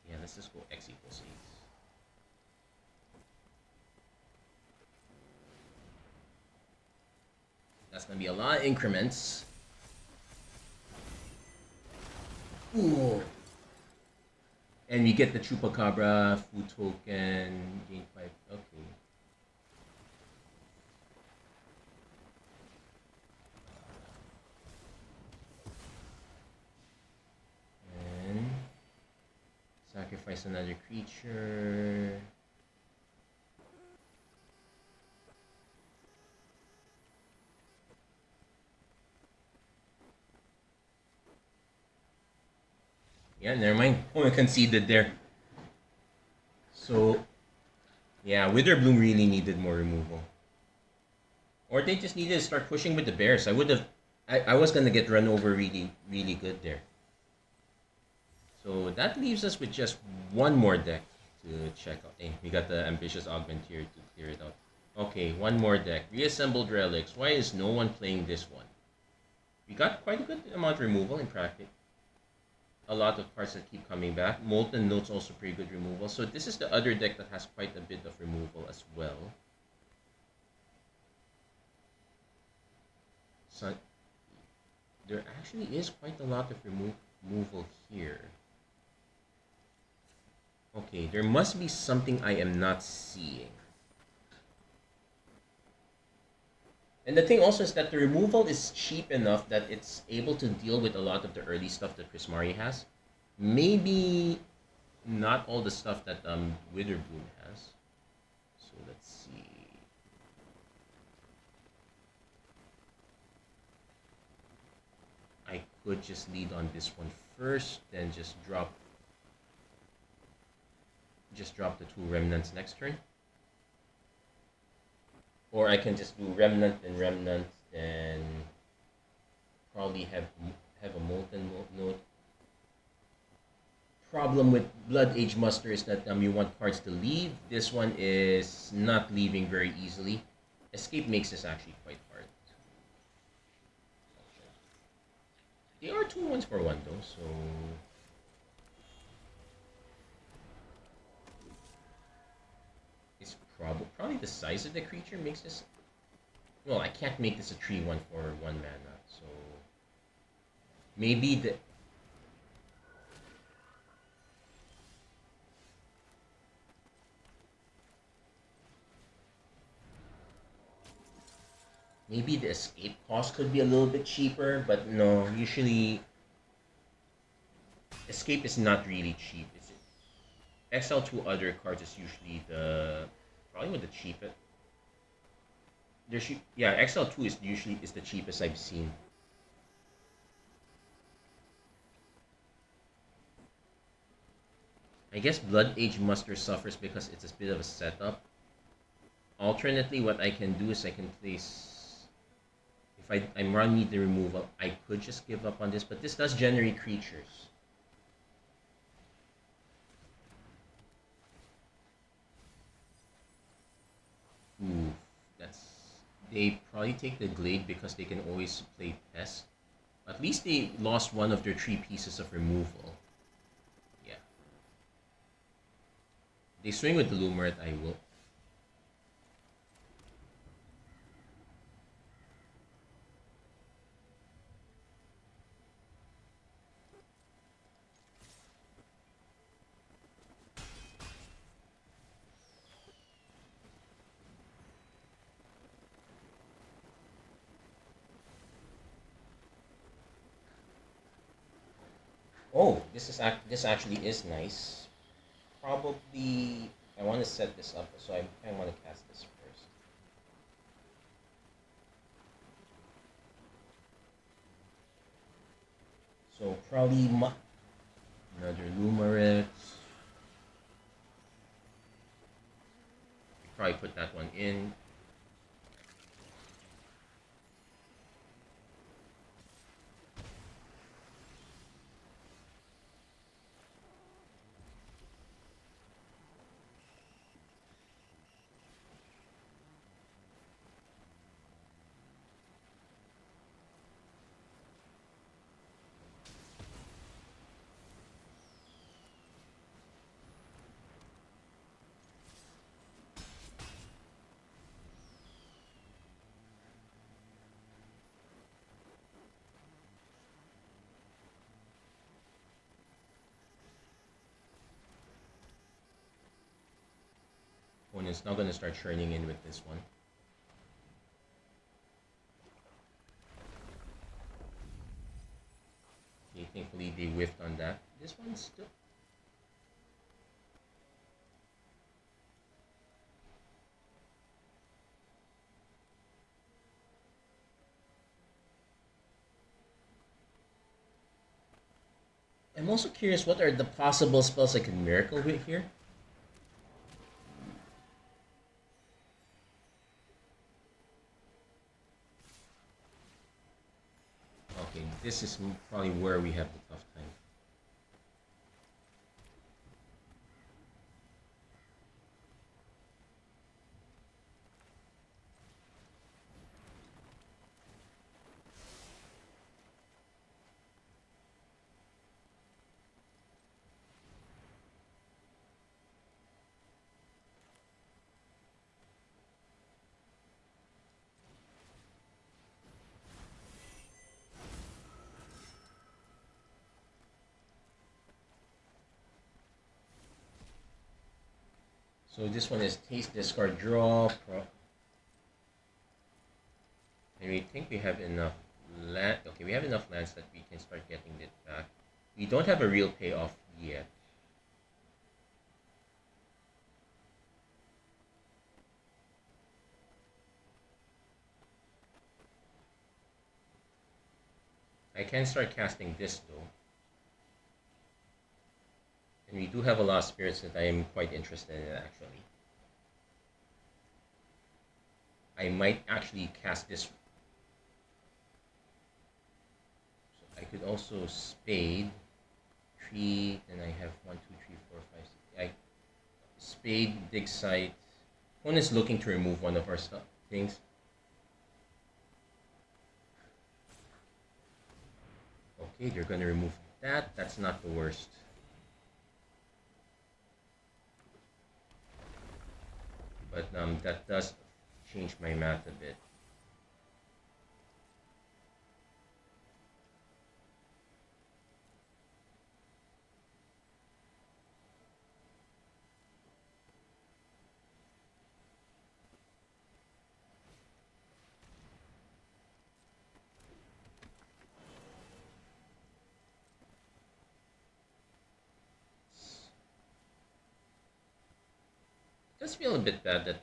Yeah, let's just go x equals 8. That's gonna be a lot of increments. Ooh. And you get the Chupacabra, food token, gain 5. Okay. And sacrifice another creature. Yeah, never mind. Oh, I conceded there. So, yeah, Witherbloom really needed more removal. Or they just needed to start pushing with the bears. I was gonna get run over really, really good there. So that leaves us with just one more deck to check out. Hey, we got the ambitious augment here to clear it out. Okay, one more deck. Reassembled relics. Why is no one playing this one? We got quite a good amount of removal in practice. A lot of cards that keep coming back. Molten Note's also pretty good removal. So this is the other deck that has quite a bit of removal as well. So there actually is quite a lot of removal here. Okay, there must be something I am not seeing. And the thing also is that the removal is cheap enough that it's able to deal with a lot of the early stuff that Prismari has. Maybe not all the stuff that Witherbloom has. So let's see. I could just lead on this one first, then just drop the 2 remnants next turn. Or I can just do remnant and remnant, and probably have a molten note. Problem with Blood Age Muster is that you want cards to leave. This one is not leaving very easily. Escape makes this actually quite hard. They are 2 1s for 1 though, so it's probably the size of the creature makes this. Well, I can't make this a 3/1 for 1 mana, so maybe the maybe the escape cost could be a little bit cheaper, but no, usually escape is not really cheap. It's XL2 other cards is usually the probably one of the cheapest. Yeah, XL2 is usually is the cheapest I've seen. I guess Blood Age Muster suffers because it's a bit of a setup. Alternately, what I can do is I can place. If I'm running the removal, I could just give up on this, but this does generate creatures. Ooh, that's they probably take the Glade because they can always play Pest. At least they lost one of their 3 pieces of removal. Yeah, they swing with the Lumeret. I will. Oh, this actually is nice. Probably I want to set this up, so I want to cast this first. So probably another Lumaret. Probably put that one in. Opponent's now gonna start churning in with this one. Okay, thankfully they whiffed on that. This one's still. I'm also curious what are the possible spells I can miracle with here. Okay, this is probably where we have the tough time. So this one is taste, discard, draw. And we think we have enough land. Okay, we have enough lands that we can start getting it back. We don't have a real payoff yet. I can start casting this though. And we do have a lot of spirits that I am quite interested in actually. I might actually cast this. So I could also spade three, then I have one, two, three, four, five, six. I spade, dig site. One is looking to remove one of our stuff things. Okay, they're gonna remove that. That's not the worst. But that does change my math a bit. Does feel a bit bad that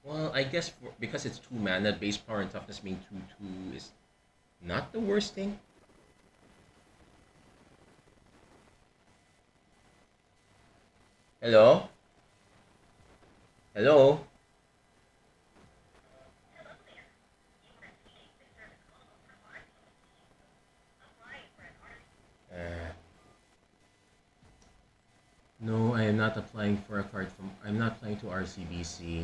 well, I guess because it's two mana, base power and toughness being 2/2 is not the worst thing. Hello? Hello? Uh, no, I am not applying for a card from. I'm not applying to RCBC.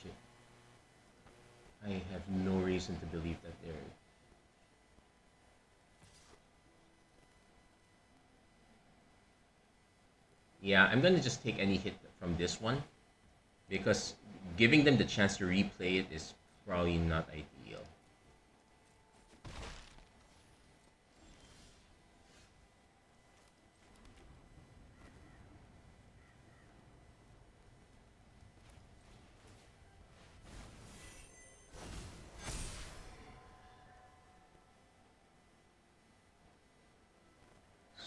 Shit. I have no reason to believe that they're. Yeah, I'm gonna just take any hit from this one because giving them the chance to replay it is probably not ideal.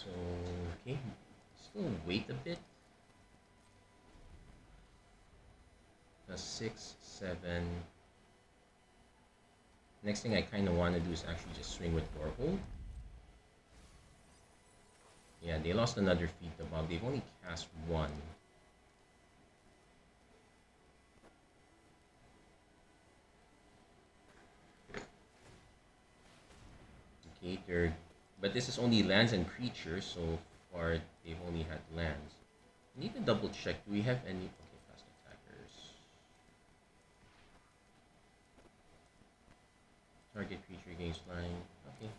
So, okay, still wait a bit. Plus 6, 7. Next thing I kind of want to do is actually just swing with Warhole. Yeah, they lost another feat the bomb. They've only cast one. Okay, they're... But this is only lands and creatures, so far they've only had lands. I need to double check. Do we have any... Okay, fast attackers. Target creature gains flying. Okay.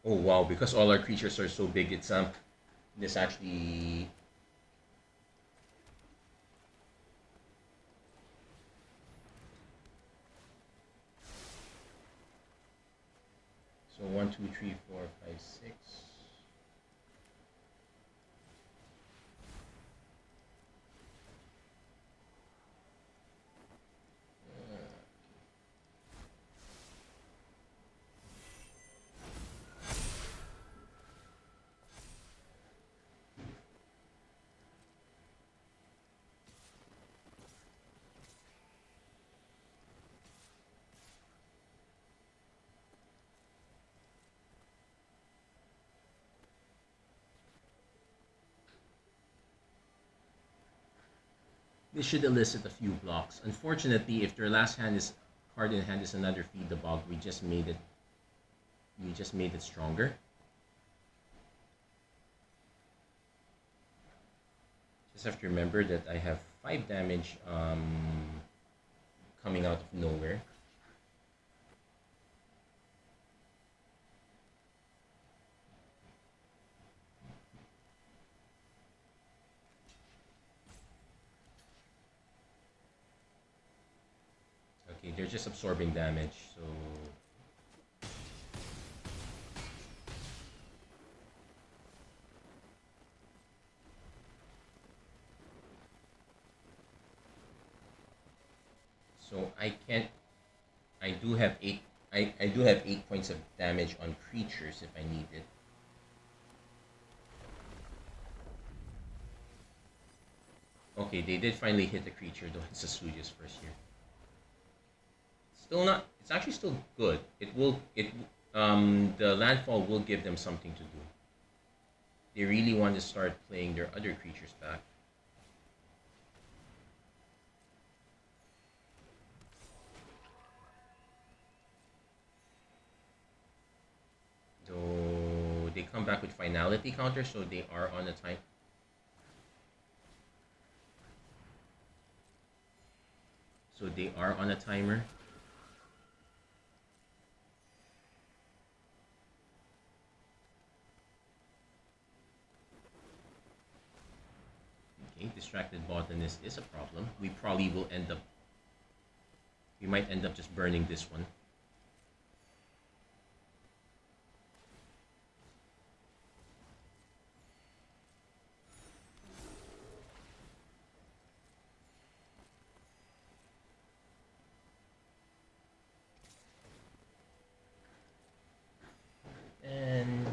Oh wow, because all our creatures are so big, it's this actually... So 1, 2, 3, 4, 5, 6. This should elicit a few blocks. Unfortunately, if their last hand is card in hand is another feed the bog, we just made it. We just made it stronger. Just have to remember that I have 5 damage coming out of nowhere. Okay, they're just absorbing damage, so... So I can't... I do have 8... I do have 8 points of damage on creatures if I need it. Okay, they did finally hit the creature though. It's Sasuji's first year. Still not. It's actually still good. It will. The landfall will give them something to do. They really want to start playing their other creatures back. Though they come back with finality counter, so they are on a time. So they are on a timer. Okay, distracted botanist is a problem. We probably will end up. We might end up just burning this one. And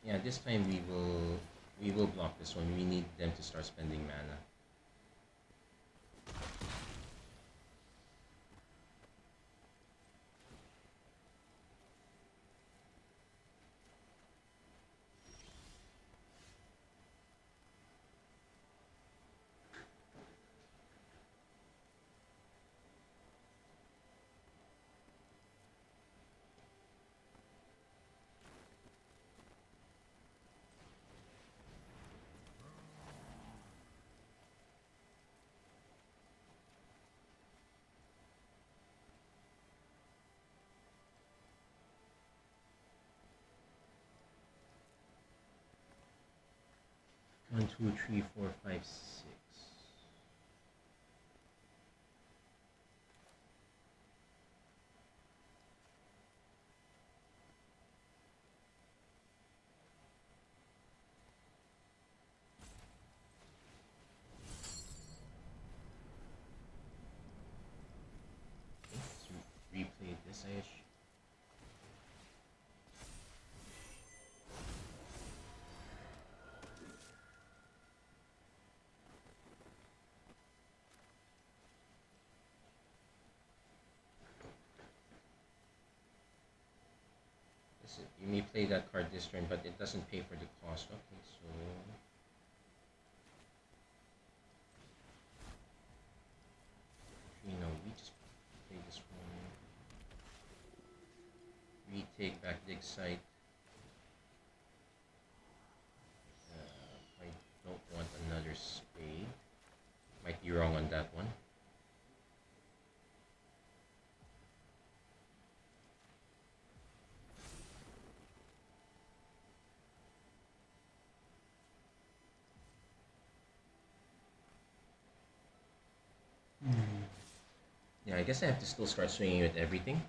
yeah, this time we will block this one. We need them to start spending mana. One, two, three, four, five, six. Okay, let's replay this ish. You may play that card this turn, but it doesn't pay for the cost. Okay, so you know, we just play this one. Retake back dig site. I don't want another spade. Might be wrong on that one. Yeah, I guess I have to still start swinging with everything.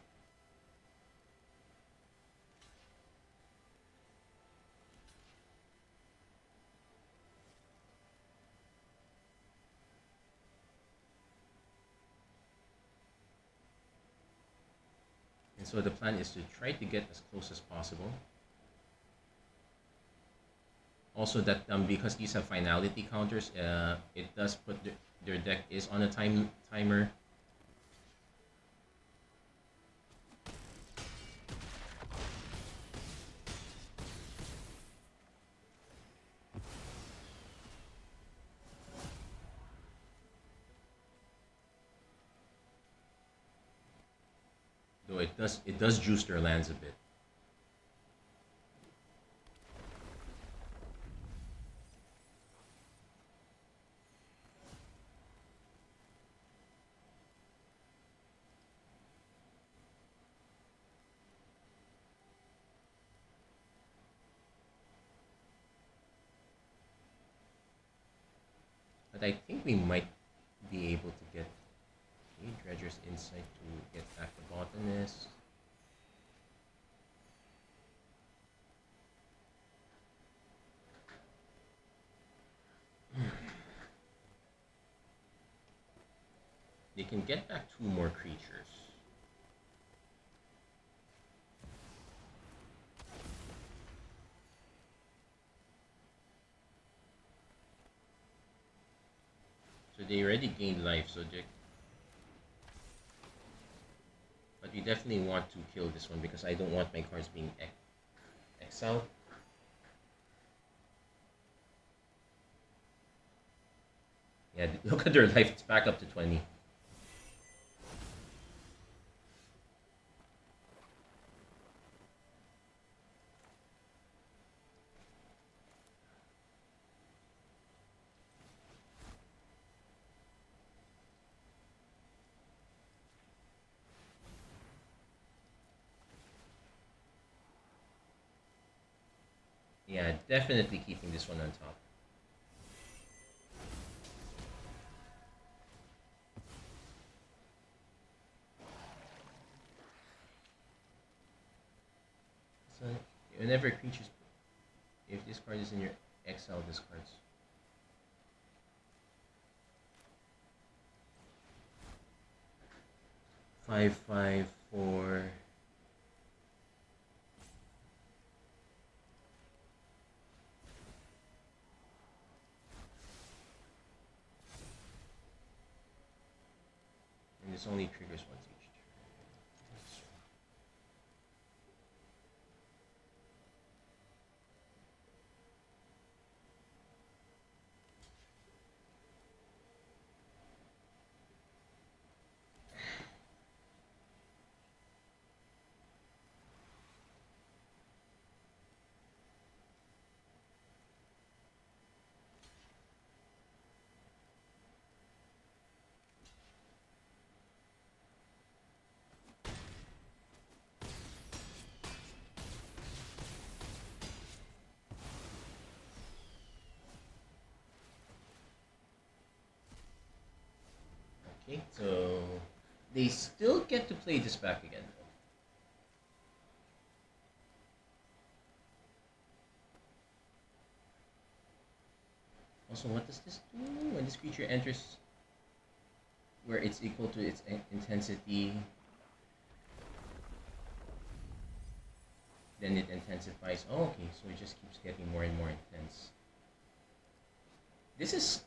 And so the plan is to try to get as close as possible. Also that because these have finality counters, it does put their deck is on a timer. Though it does juice their lands a bit. But I think we might be able to get Dredger's Insight to get back the botanist. They can get back two more creatures. So they already gained life, so they... But we definitely want to kill this one because I don't want my cards being exiled. Yeah, look at their life, it's back up to 20. Yeah, definitely keeping this one on top. So whenever creatures, if this card is in your exile, this card's 5/5/4. And this only triggers once each turn. Okay, so they still get to play this back again. Also, what does this do? When this creature enters where it's equal to its intensity, then it intensifies. Oh, okay, so it just keeps getting more and more intense. This is...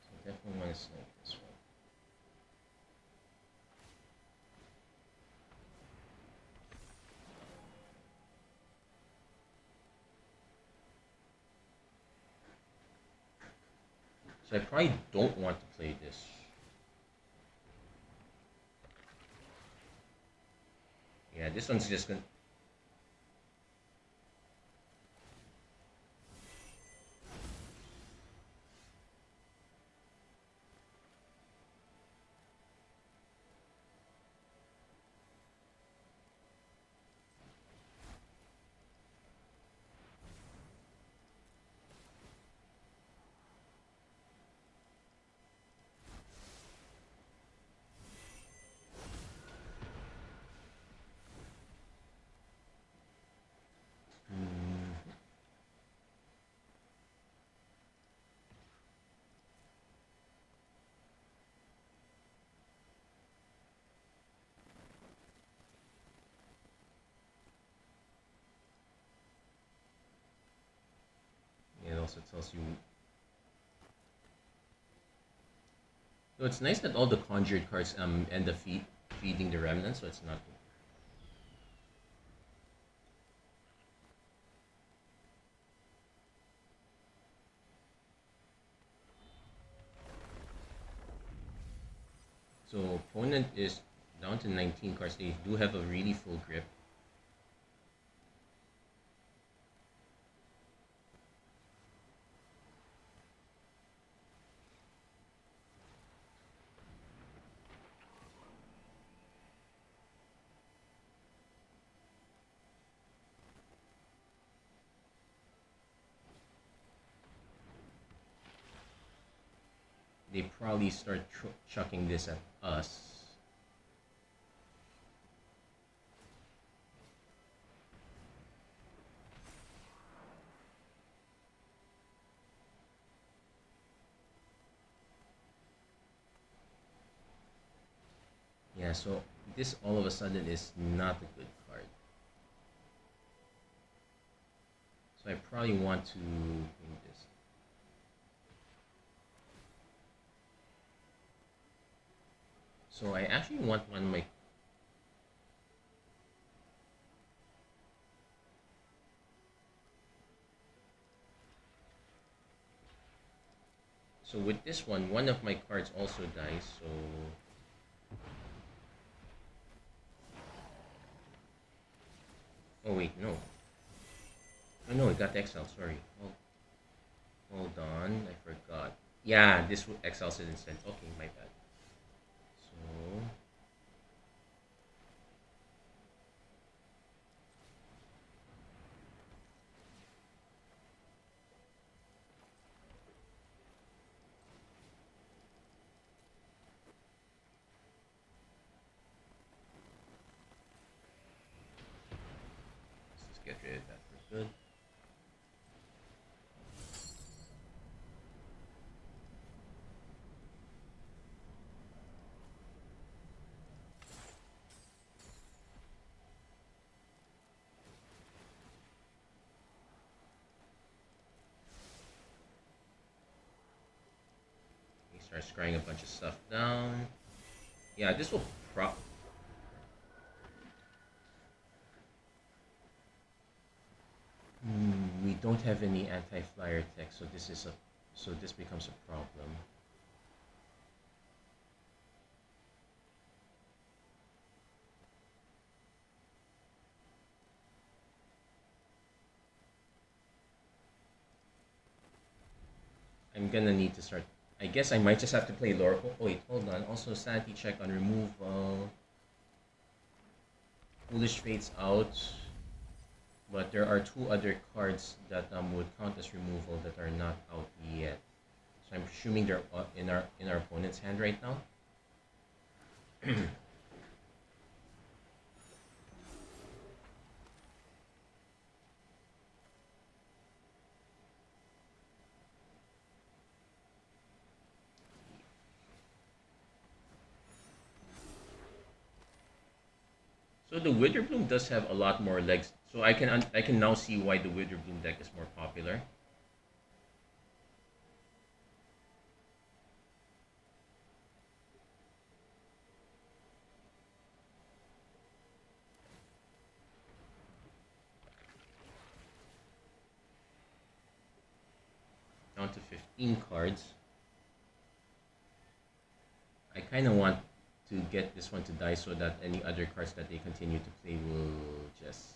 So definitely want to snipe this one. So I probably don't want to play this. Yeah, this one's just gonna... It also tells you... So it's nice that all the conjured cards end up feeding the remnant, so it's not... So opponent is down to 19 cards. They do have a really full grip. They probably start chucking this at us. Yeah, so this all of a sudden is not a good card. So I probably want to bring this. So I actually want one of my... So with this one of my cards also dies, so... Oh wait, no. Oh no, it got exiled, sorry. Oh, hold on, I forgot. Yeah, this exiles it instead. Okay, my bad. So... Let's just get rid of that for good. He starts scrying a bunch of stuff down. Yeah, this will prop... we don't have any anti-flyer tech, so this becomes a problem. I'm gonna need to start. I guess I might just have to play Loracle. Oh, wait, hold on. Also, sanity check on removal. Foolish Fate's out, but there are two other cards that would count as removal that are not out yet. So I'm assuming they're in our opponent's hand right now. So the Witherbloom does have a lot more legs. So I can now see why the Witherbloom deck is more popular. Down to 15 cards. I kind of want to get this one to die so that any other cards that they continue to play will just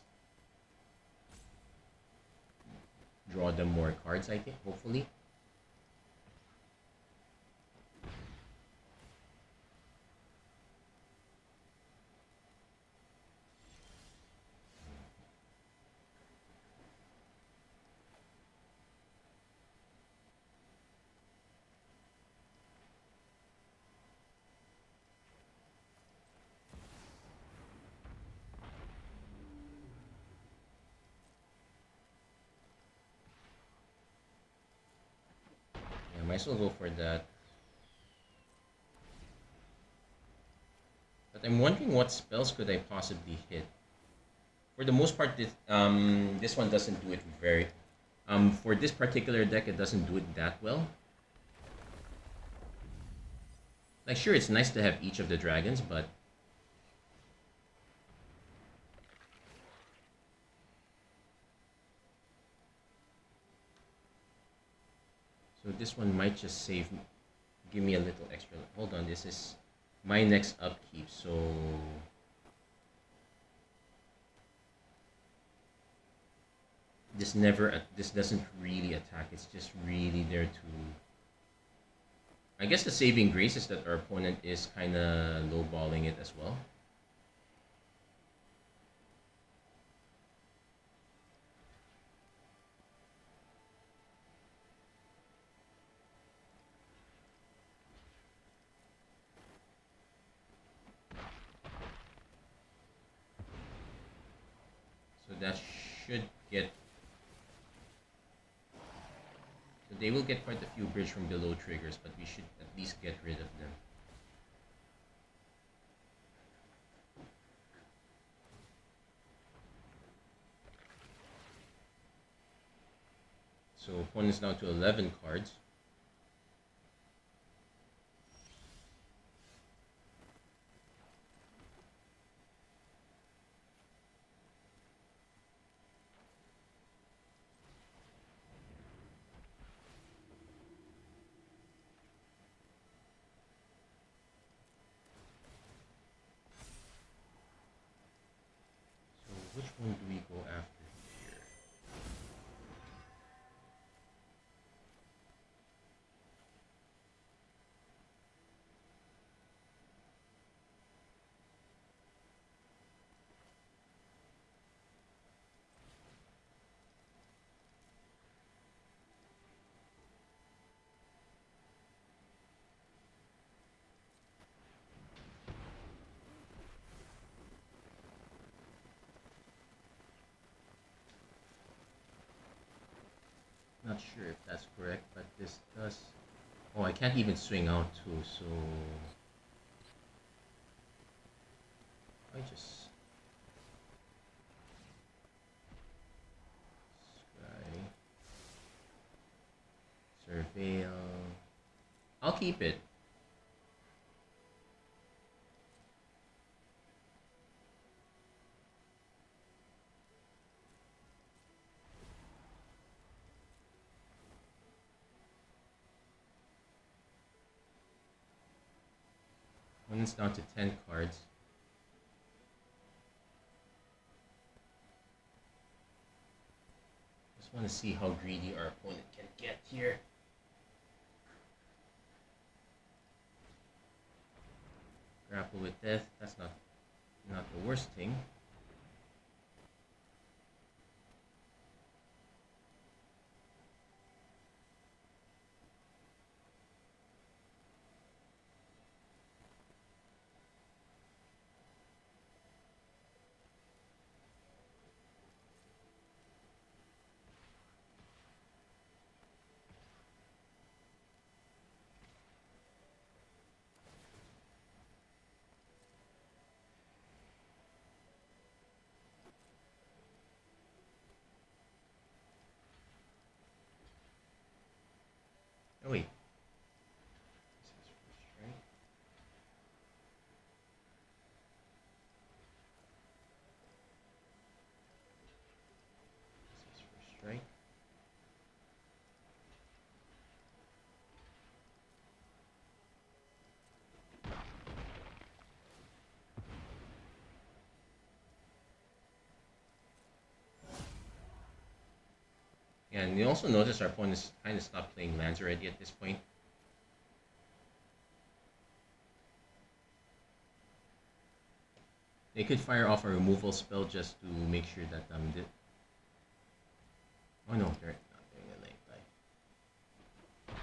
draw them more cards, I think, hopefully. Yeah, might as well go for that. But I'm wondering what spells could I possibly hit. For the most part, this one doesn't do it very... for this particular deck, it doesn't do it that well. Like, sure, it's nice to have each of the dragons, but... So this one might just save me, give me a little extra... Hold on, this is my next upkeep, so... This doesn't really attack, it's just really there to... I guess the saving grace is that our opponent is kind of lowballing it as well. So that should get... So they will get quite a few bridge from below triggers, but we should at least get rid of them. So opponent's down to 11 cards. So which one do we go after here? Not sure if that's correct, but this does... Oh, I can't even swing out too, so... I just... Scry... Surveil... I'll keep it. When it's down to 10 cards. Just want to see how greedy our opponent can get here. Grapple with death, that's not the worst thing. Oh wait. This is first strike. This is first strike. And you also notice our opponents kind of stopped playing lands already at this point. They could fire off a removal spell just to make sure that oh no, they're not doing a night dive.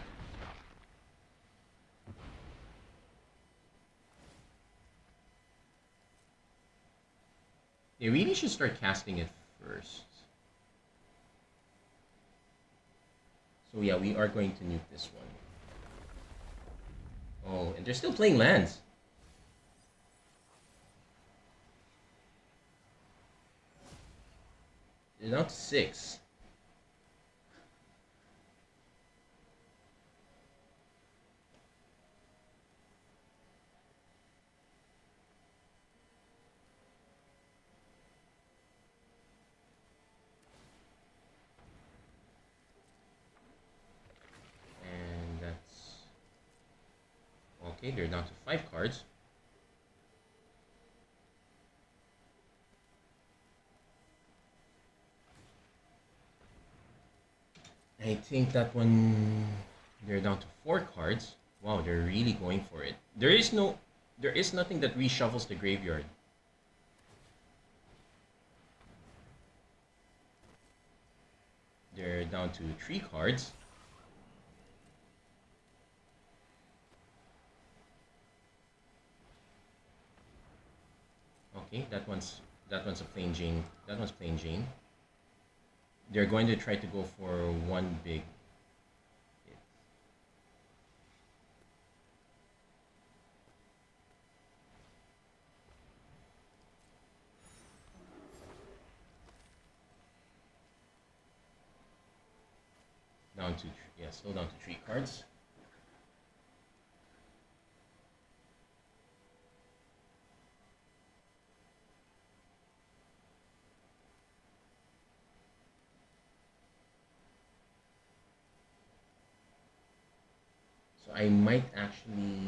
They really should start casting it first. So yeah, we are going to nuke this one. Oh, and they're still playing lands. They're down to 6. And that's... Okay, they're down to 5 cards. I think that one, they're down to 4 cards. Wow, they're really going for it. There is nothing that reshuffles the graveyard. They're down to 3 cards. Okay, that one's a plain Jane. That one's plain Jane. They're going to try to go for one big hit. down to still down to 3 cards. So I might actually,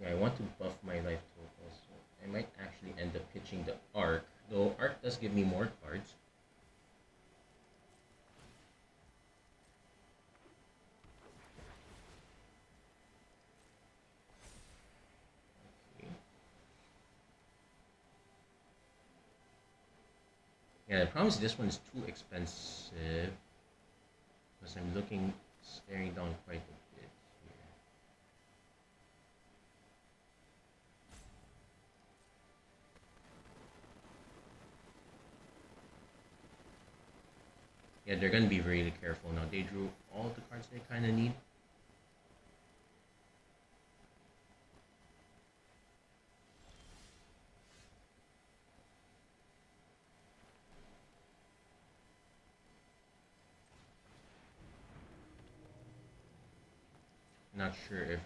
I want to buff my life total, so I might actually end up pitching the Arc, though Arc does give me more cards. Okay. Yeah, the problem is this one is too expensive because I'm staring down quite a bit here. Yeah, they're gonna be really careful now. They drew all the cards they kind of need. Not sure if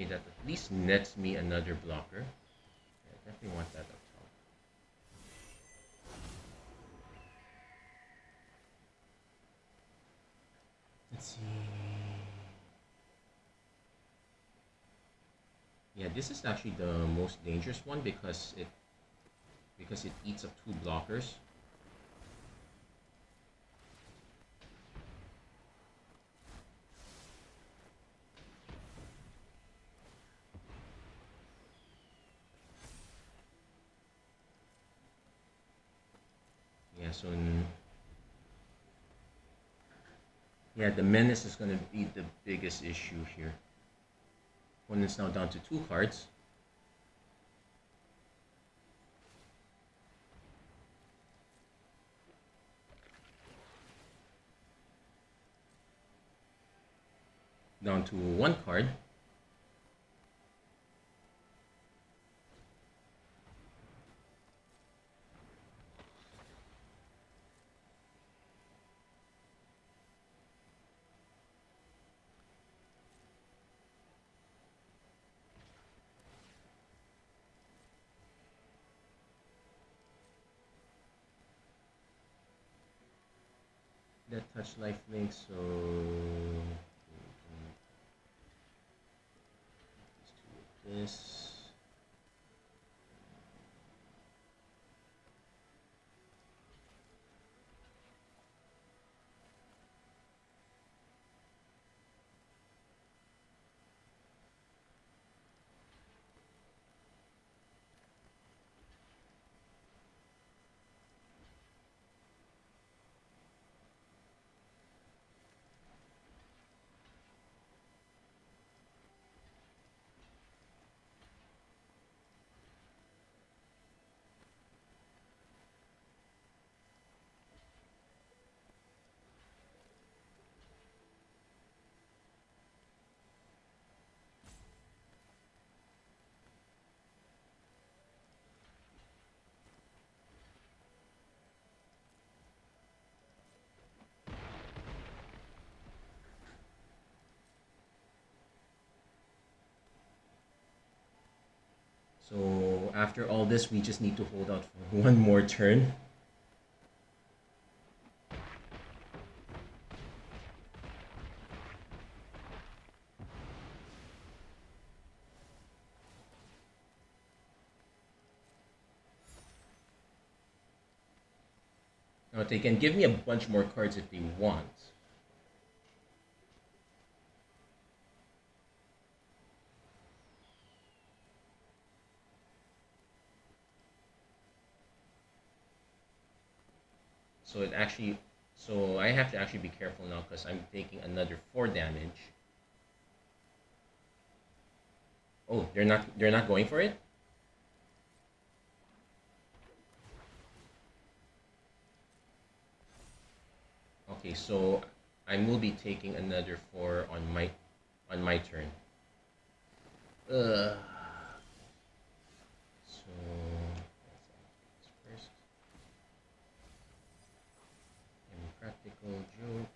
that at least nets me another blocker. Yeah, I definitely want that up top. Let's see. Yeah, this is actually the most dangerous one because it eats up 2 blockers. Yeah, so the menace is going to be the biggest issue here. Opponent's now down to 2 cards. Down to 1 card. That touch life link, so let's do this. So after all this, we just need to hold out for one more turn. Now they can give me a bunch more cards if they want. So I have to actually be careful now because I'm taking another 4 damage. Oh, they're not going for it? Okay, so I will be taking another 4 on my turn. So let's this first. whimsical joke.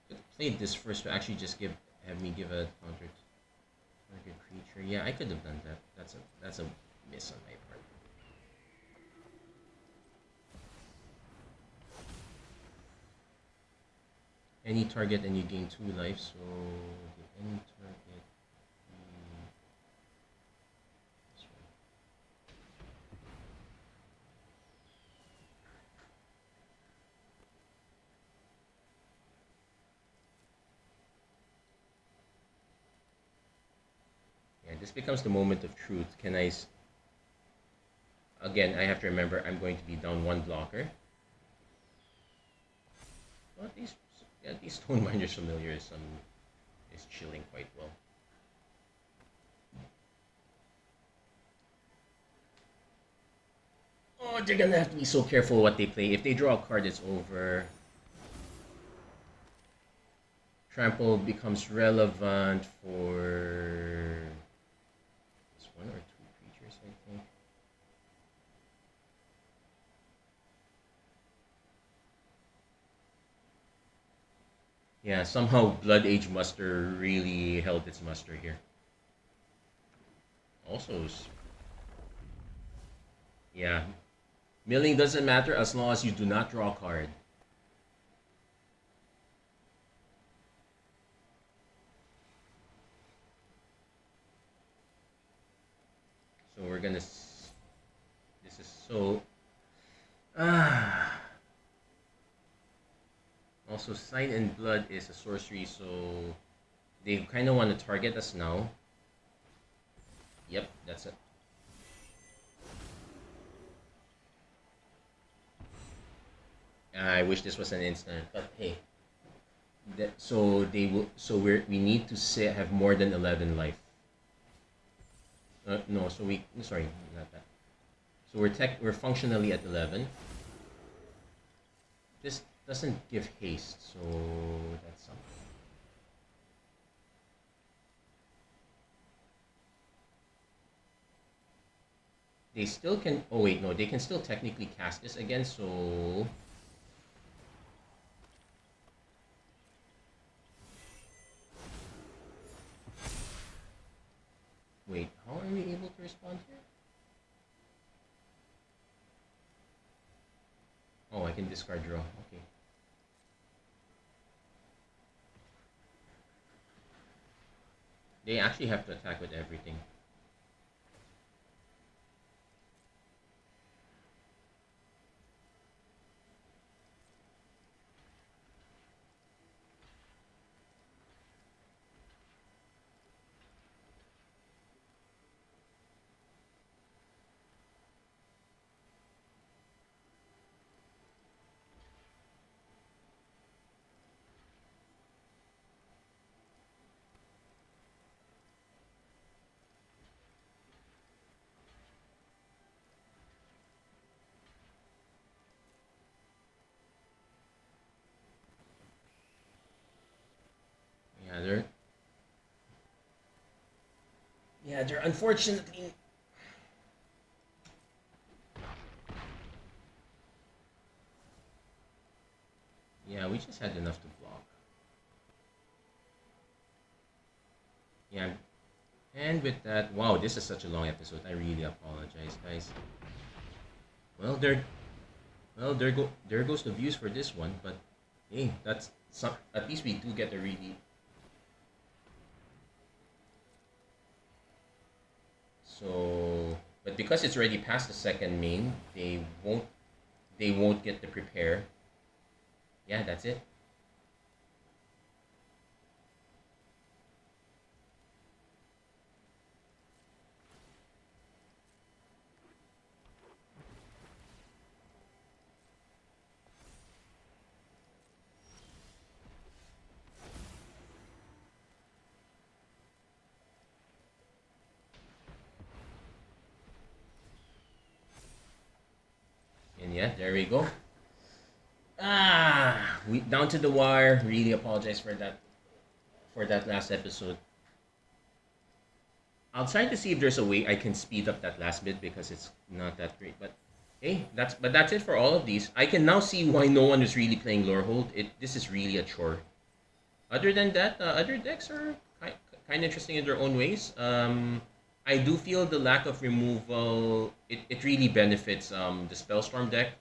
Could have played this first to actually just have me give a counter target creature. Yeah, I could have done that. That's a miss on my part. Any target and you gain 2 life, so any target. This one. Yeah, this becomes the moment of truth. Again, I have to remember I'm going to be down 1 blocker. Well, at least Stone Minder's Familiar is chilling quite well. Oh, they're gonna have to be so careful what they play. If they draw a card, it's over. Trample becomes relevant for this 1 or 2 creatures, I think. Yeah, somehow Blood Age Muster really held its muster here. Also, yeah, milling doesn't matter as long as you do not draw a card. So we're gonna. This is so. Also, Sign in Blood is a sorcery, so they kind of want to target us now. Yep, that's it. I wish this was an instant, but hey. So we need to have more than 11 life. No, so sorry, not that. So we're functionally at 11. This doesn't give haste, so that's something. They still can. Oh wait, no, they can still technically cast this again. So wait, how are we able to respond here? Oh, I can discard draw. Okay. They actually have to attack with everything. They're unfortunately. Yeah, we just had enough to block. Yeah, and with that, wow, this is such a long episode. I really apologize, guys. Well, there goes the views for this one. But hey, that's some. At least we do get a really. So, but because it's already past the second main, they won't get to prepare. Yeah, that's it. And yeah, there we go. We down to the wire. Really apologize for that last episode. I'll try to see if there's a way I can speed up that last bit because it's not that great. But hey, that's it for all of these. I can now see why no one is really playing Lorehold. This is really a chore. Other than that, other decks are kind of interesting in their own ways. I do feel the lack of removal. It really benefits the Spellstorm deck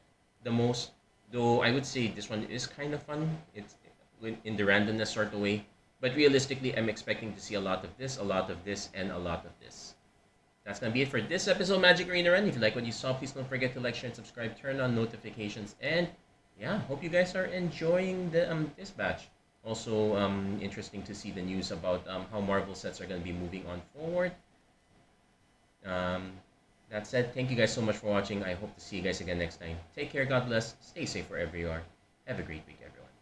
the most. Though I would say this one is kind of fun. It's in the randomness sort of way. But realistically, I'm expecting to see a lot of this, a lot of this, and a lot of this. That's gonna be it for this episode of Magic Arena Run. If you like what you saw, please don't forget to like, share, and subscribe. Turn on notifications, and yeah, hope you guys are enjoying the this batch. Also, interesting to see the news about how Marvel sets are gonna be moving on forward. Um, that said, thank you guys so much for watching. I hope to see you guys again next time. Take care, God bless, stay safe wherever you are. Have a great week, everyone.